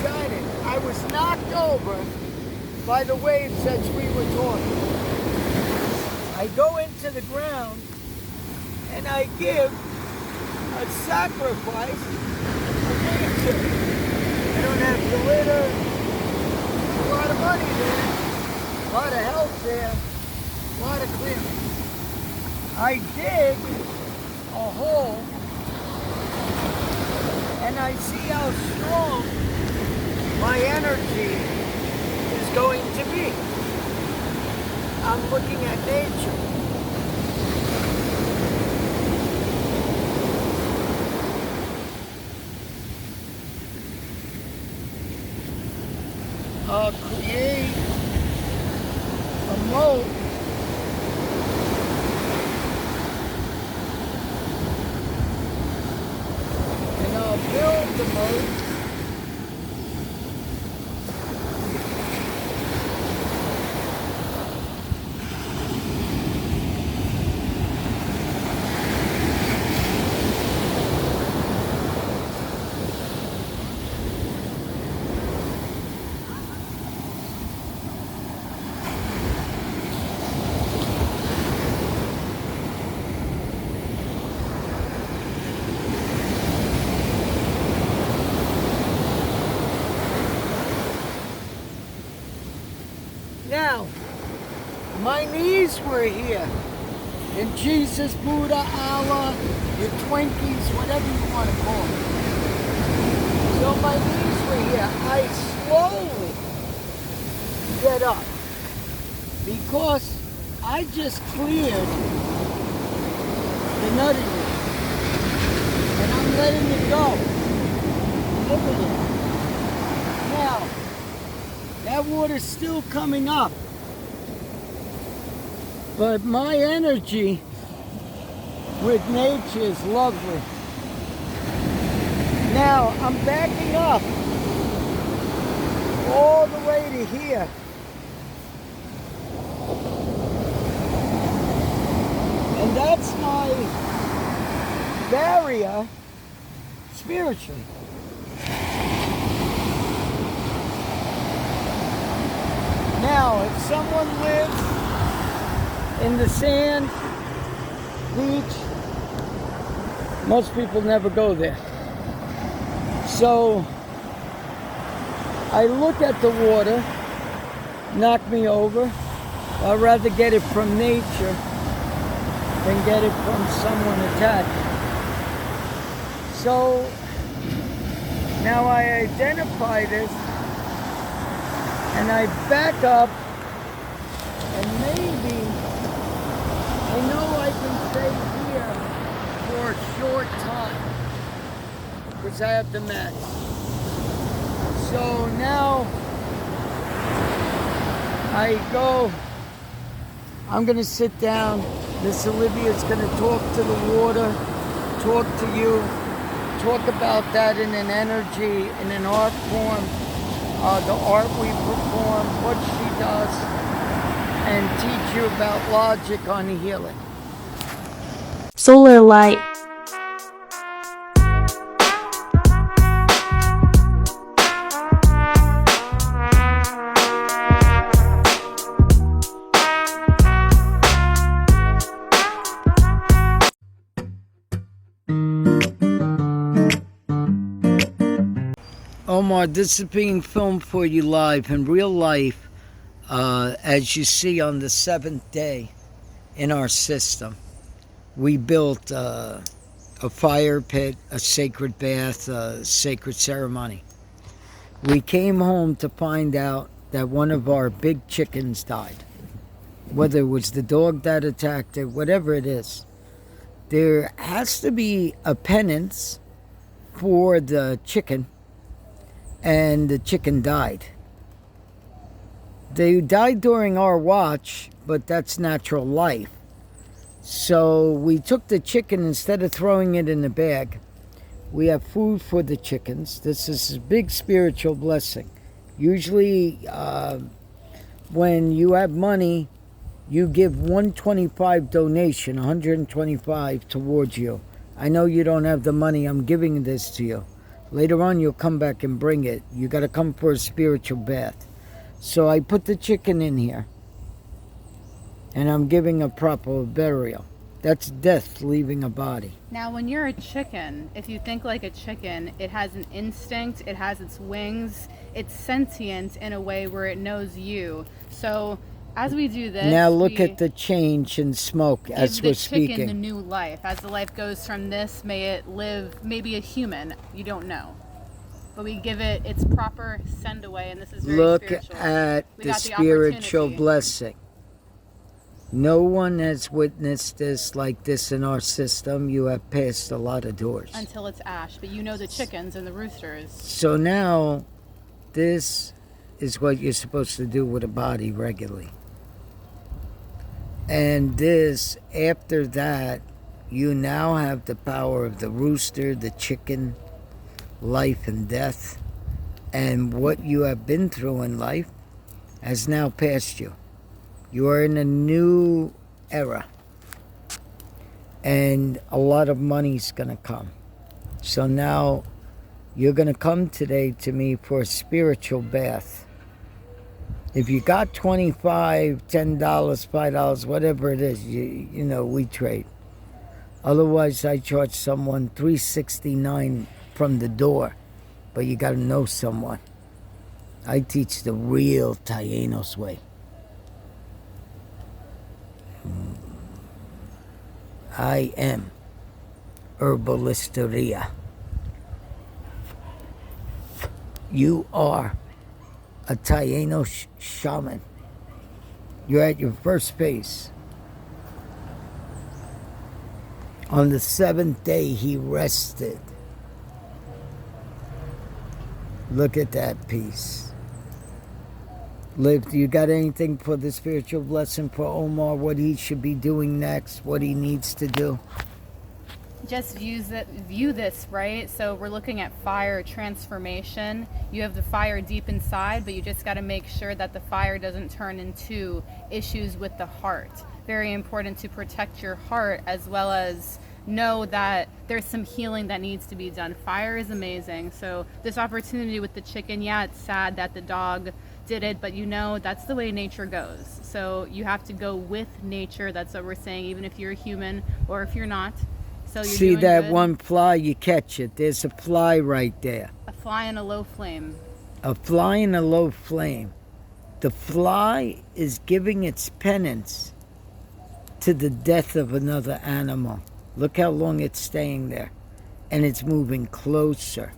shining. I was knocked over by the waves as we were talking. I go into the ground and I give a sacrifice of nature. I don't have glitter, a lot of money there, a lot of help there, a lot of clearing. I dig a hole and I see how strong my energy is going to be. I'm looking at nature. Create a moat and I'll build the moat . Now, my knees were here. And Jesus, Buddha, Allah, your Twinkies, whatever you want to call them. So my knees were here. I slowly get up because I just cleared the nuttiness. And I'm letting it go. Look at it. Now, that water's still coming up. But my energy with nature is lovely. Now, I'm backing up all the way to here. And that's my barrier spiritually. Now, if someone lives in the sand beach, most people never go there. So, I look at the water, knock me over, I'd rather get it from nature than get it from someone attached. So now I identify this and I back up, and maybe I know I can stay here for a short time because I have the match. So now I go, I'm gonna sit down. Miss Olivia's gonna talk to the water, talk to you, talk about that in an energy, in an art form, the art we perform, what she does, and teach you about logic on healing. Solar light. Omar, this is being filmed for you live in real life, as you see on the 7th day in our system. We built a fire pit, a sacred bath, a sacred ceremony. We came home to find out that one of our big chickens died. Whether it was the dog that attacked it, whatever it is. There has to be a penance for the chicken, and the chicken died. They died during our watch, but that's natural life. So we took the chicken, instead of throwing it in the bag, we have food for the chickens. This is a big spiritual blessing. Usually when you have money, you give 125 donation, 125 towards you. I know you don't have the money, I'm giving this to you. Later on, you'll come back and bring it. You got to come for a spiritual bath. So I put the chicken in here, and I'm giving a proper burial. That's death leaving a body. Now, when you're a chicken, if you think like a chicken, it has an instinct, it has its wings, it's sentient in a way where it knows you. So as we do this, now look at the change in smoke as we're speaking. Give the chicken the new life. As the life goes from this, may it live, maybe a human. You don't know. But we give it its proper send away, and this is very spiritual. Look at the spiritual blessing. No one has witnessed this like this in our system. You have passed a lot of doors. Until it's ash, but you know the chickens and the roosters. So now, this is what you're supposed to do with a body regularly. And this, after that, you now have the power of the rooster, the chicken, life and death. And what you have been through in life has now passed you. You are in a new era. And a lot of money's going to come. So now you're going to come today to me for a spiritual bath. If you got $25, $10, $5, whatever it is, you know, we trade. Otherwise, I charge someone $369 from the door. But you got to know someone. I teach the real Taínos way. I am Herbalisteria. You are a Taíno shaman. You're at your first base. On the 7th day, he rested. Look at that piece. Liv, do you got anything for the spiritual blessing for Omar? What he should be doing next? What he needs to do? Just view this, right? So we're looking at fire transformation. You have the fire deep inside, but you just got to make sure that the fire doesn't turn into issues with the heart. Very important to protect your heart, as well as know that there's some healing that needs to be done. Fire is amazing. So this opportunity with the chicken, yeah, it's sad that the dog did it, but you know that's the way nature goes. So you have to go with nature. That's what we're saying, even if you're a human or if you're not. So you're See doing that good. one fly, you catch it. There's a fly right there. A fly in a low flame. A fly in a low flame. The fly is giving its penance to the death of another animal. Look how long it's staying there. And it's moving closer.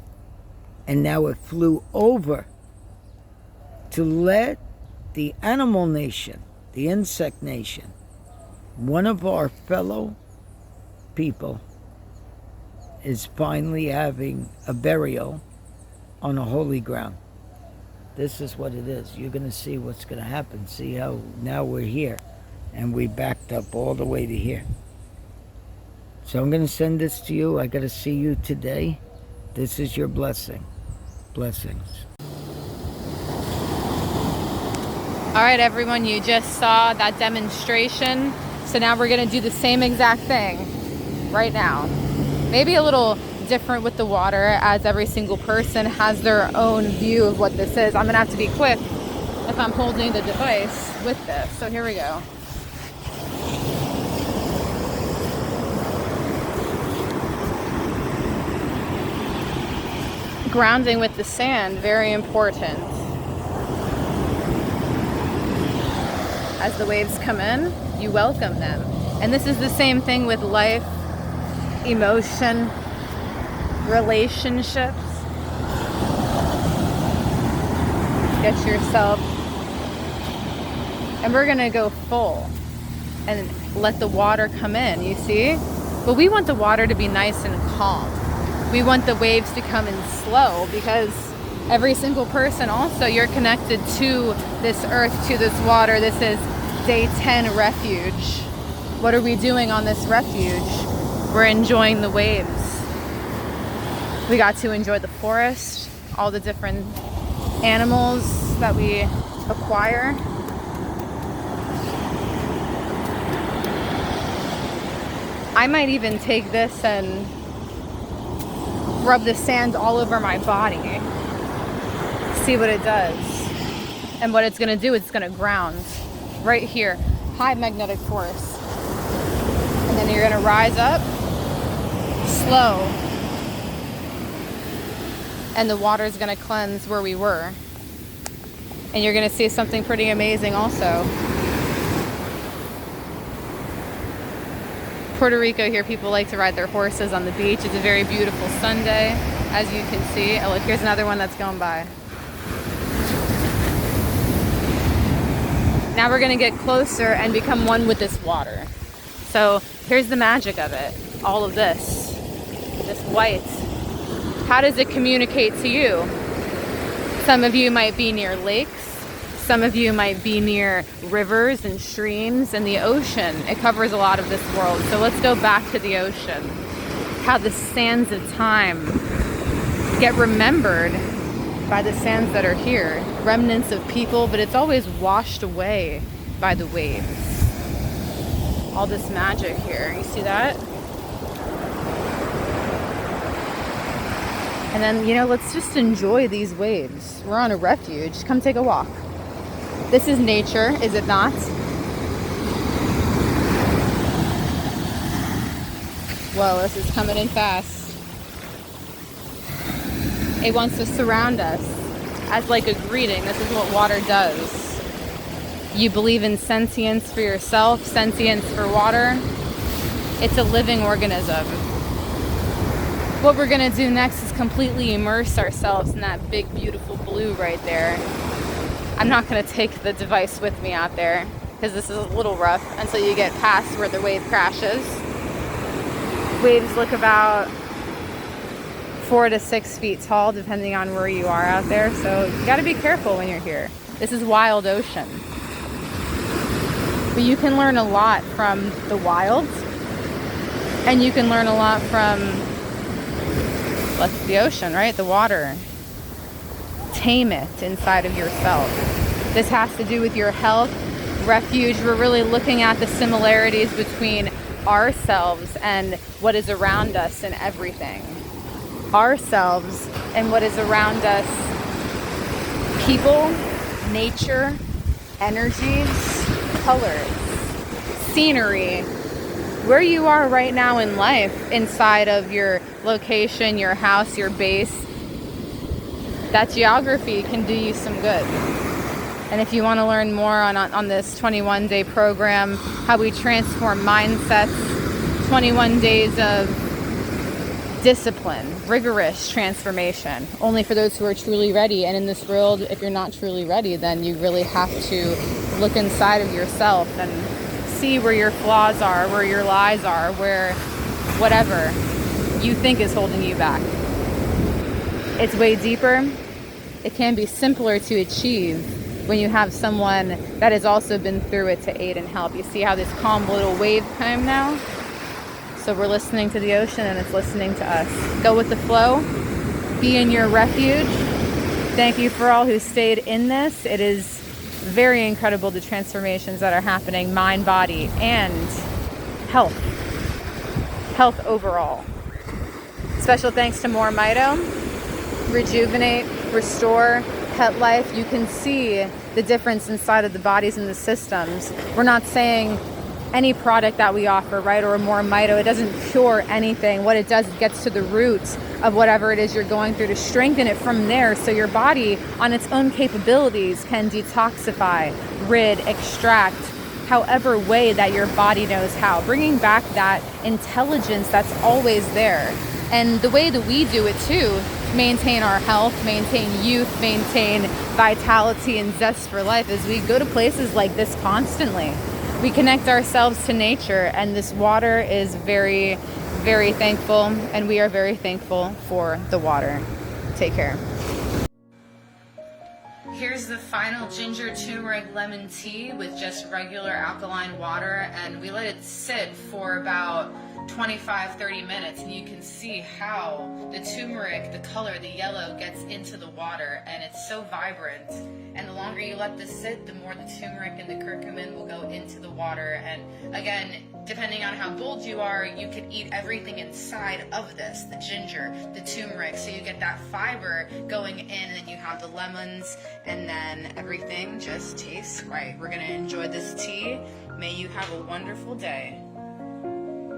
And now it flew over to let the animal nation, the insect nation, one of our fellow people, is finally having a burial on a holy ground. This is what it is. You're going to see what's going to happen. See how now we're here, and we backed up all the way to here. So I'm going to send this to you. I got to see you today. This is your blessing. Blessings. All right, everyone, you just saw that demonstration. So now we're going to do the same exact thing right now. Maybe a little different with the water, as every single person has their own view of what this is. I'm gonna have to be quick if I'm holding the device with this. So here we go. Grounding with the sand, very important. As the waves come in, you welcome them. And this is the same thing with life, emotion, relationships. Get yourself, and we're gonna go full and let the water come in, you see? But we want the water to be nice and calm. We want the waves to come in slow, because every single person also, you're connected to this earth, to this water. This is day 10 refuge. What are we doing on this refuge? We're enjoying the waves. We got to enjoy the forest, all the different animals that we acquire. I might even take this and rub the sand all over my body. See what it does. And what it's gonna do, it's gonna ground right here. High magnetic force. And then you're gonna rise up, slow. And the water is going to cleanse where we were. And you're going to see something pretty amazing also. Puerto Rico here, people like to ride their horses on the beach. It's a very beautiful Sunday, as you can see. Oh, look, here's another one that's going by. Now we're going to get closer and become one with this water. So here's the magic of it. All of this white. How does it communicate to you? Some of you might be near lakes. Some of you might be near rivers and streams and the ocean. It covers a lot of this world. So let's go back to the ocean. How the sands of time get remembered by the sands that are here. Remnants of people, but it's always washed away by the waves. All this magic here. You see that? And then, let's just enjoy these waves. We're on a refuge. Come take a walk. This is nature, is it not? Whoa, this is coming in fast. It wants to surround us as like a greeting. This is what water does. You believe in sentience for yourself, sentience for water. It's a living organism. What we're gonna do next is completely immerse ourselves in that big, beautiful blue right there. I'm not gonna take the device with me out there because this is a little rough until you get past where the wave crashes. Waves look about 4 to 6 feet tall, depending on where you are out there. So you gotta be careful when you're here. This is wild ocean. But you can learn a lot from the wild, and you can learn a lot from the ocean, right? The water. Tame it inside of yourself. This has to do with your health, refuge. We're really looking at the similarities between ourselves and what is around us and everything. Ourselves and what is around us. People, nature, energies, colors, scenery. Where you are right now in life, inside of your location, your house, your base, that geography can do you some good. And if you want to learn more on this 21-day program, how we transform mindsets, 21 days of discipline, rigorous transformation, only for those who are truly ready. And in this world, if you're not truly ready, then you really have to look inside of yourself and see where your flaws are, where your lies are, where whatever you think is holding you back. It's way deeper. It can be simpler to achieve when you have someone that has also been through it to aid and help. You see how this calm little wave came now? So we're listening to the ocean and it's listening to us. Go with the flow. Be in your refuge. Thank you for all who stayed in this. It is very incredible, the transformations that are happening, mind, body, and health. Health overall. Special thanks to More Mito, Rejuvenate, Restore, Pet Life. You can see the difference inside of the bodies and the systems. We're not saying any product that we offer, right, or More Mito, it doesn't cure anything. What it does, it gets to the root of whatever it is you're going through to strengthen it from there, so your body on its own capabilities can detoxify, rid, extract, however way that your body knows how, bringing back that intelligence that's always there. And the way that we do it too, maintain our health, maintain youth, maintain vitality and zest for life, is we go to places like this constantly. We connect ourselves to nature, and this water is very, very thankful, and we are very thankful for the water. Take care. Here's the final ginger turmeric lemon tea with just regular alkaline water, and we let it sit for about 25-30 minutes, and you can see how the turmeric, the color, the yellow, gets into the water, and it's so vibrant. And the longer you let this sit, the more the turmeric and the curcumin will go into the water. And again, depending on how bold you are, you can eat everything inside of this, the ginger, the turmeric, so you get that fiber going in, and then you have the lemons, and then everything just tastes right. We're gonna enjoy this tea. May you have a wonderful day.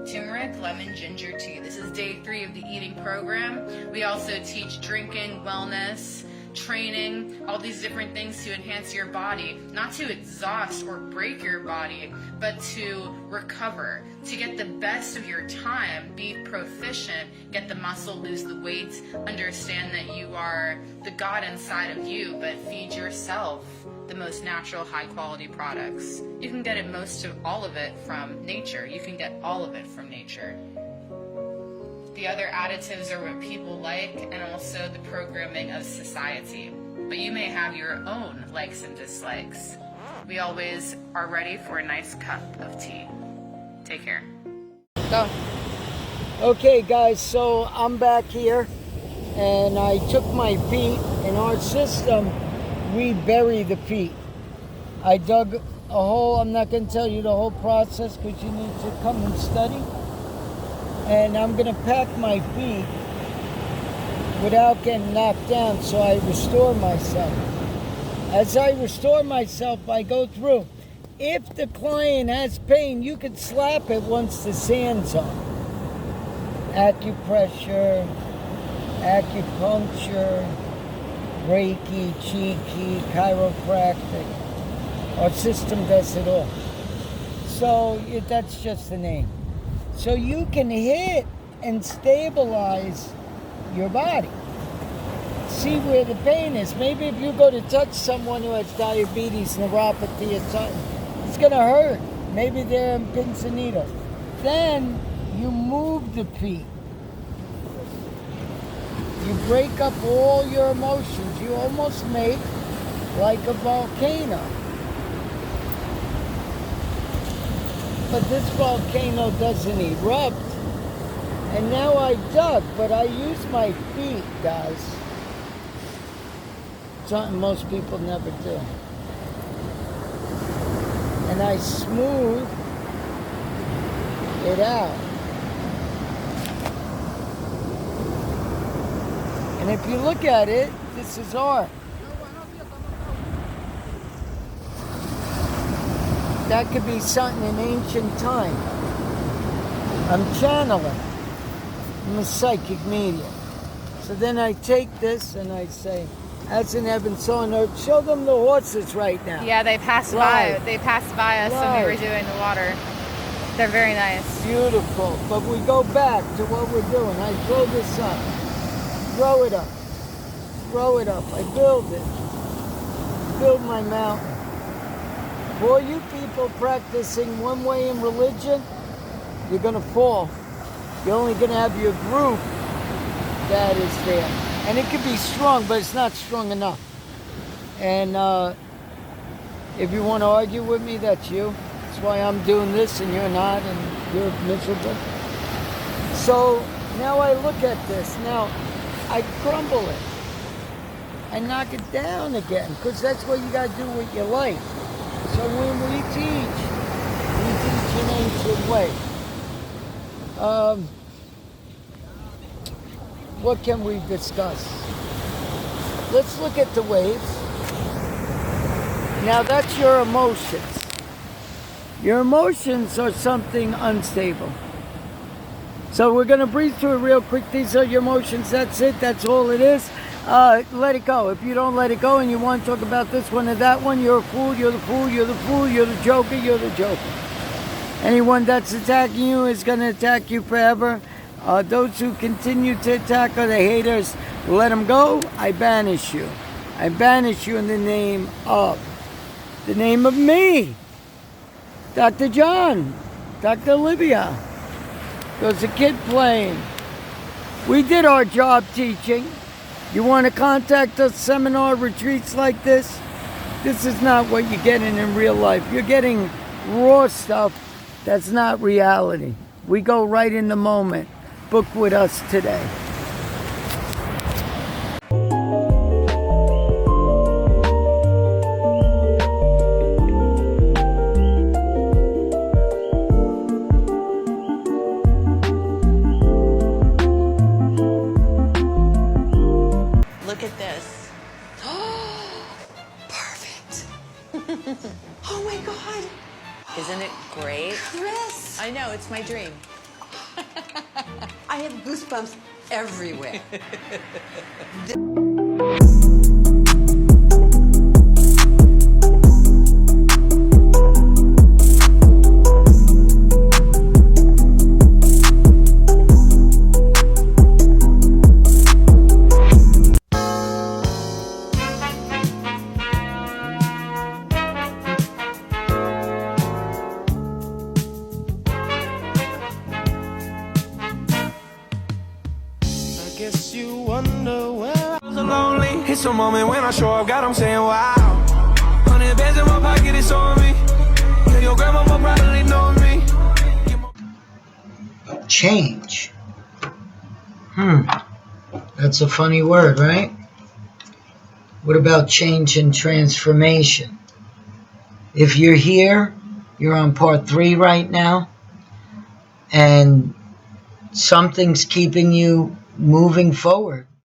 Turmeric lemon ginger tea. This is day 3 of the eating program. We also teach drinking, wellness, training, all these different things to enhance your body, not to exhaust or break your body, but to recover, to get the best of your time, be proficient, get the muscle, lose the weight, understand that you are the God inside of you, but feed yourself the most natural, high quality products. You can get most of all of it from nature. You can get all of it from nature. The other additives are what people like, and also the programming of society. But you may have your own likes and dislikes. We always are ready for a nice cup of tea. Take care. Go. Okay guys, so I'm back here, and I took my feet. In our system, we bury the feet. I dug a hole. I'm not going to tell you the whole process because you need to come and study. And I'm going to pack my feet without getting knocked down, so I restore myself. As I restore myself, I go through. If the client has pain, you could slap it once the sand's on. Acupressure, acupuncture, Reiki, Chi, chiropractic. Our system does it all. So that's just the name. So you can hit and stabilize your body. See where the pain is. Maybe if you go to touch someone who has diabetes, neuropathy, or something, it's going to hurt. Maybe they're in pins and needles. Then you move the feet. You break up all your emotions. You almost make like a volcano. But this volcano doesn't erupt. And now I dug, but I use my feet, guys. Something most people never do. And I smooth it out. And if you look at it, this is art. That could be something in ancient time. I'm channeling. I'm a psychic medium. So then I take this and I say, That's in Evanston. Show them the horses right now. Yeah, they passed by. They passed by us when we were doing the water. They're very nice. Beautiful. But we go back to what we're doing. I throw this up. Throw it up. Throw it up. I build it. Build my mountain. For you people practicing one way in religion, you're going to fall. You're only going to have your group that is there. And it can be strong, but it's not strong enough. And if you want to argue with me, that's you. That's why I'm doing this and you're not, and you're miserable. So now I look at this. Now I crumble it. I knock it down again, because that's what you got to do with your life. So when we teach an ancient way. What can we discuss? Let's look at the waves. Now that's your emotions. Your emotions are something unstable. So we're going to breathe through it real quick. These are your emotions. That's it. That's all it is. Let it go. If you don't let it go and you want to talk about this one or that one, you're a fool, you're the fool, you're the fool, you're the joker, you're the joker. Anyone that's attacking you is going to attack you forever. Those who continue to attack are the haters. Let them go. I banish you. I banish you in the name of me, Dr. John, Dr. Olivia. There's a kid playing. We did our job teaching. You want to contact us, seminar retreats like this? This is not what you're getting in real life. You're getting raw stuff that's not reality. We go right in the moment. Book with us today. Look at this. Perfect. Oh my God. Isn't it great? Chris! I know, it's my dream. I have goosebumps everywhere. Guess you wonder where I was lonely. It's a moment when I show up, God, I'm saying wow. 100 bands in my pocket, it's on me. Yeah, your grandma will probably know me. Change. That's a funny word, right? What about change and transformation? If you're here, you're on part 3 right now, and something's keeping you moving forward.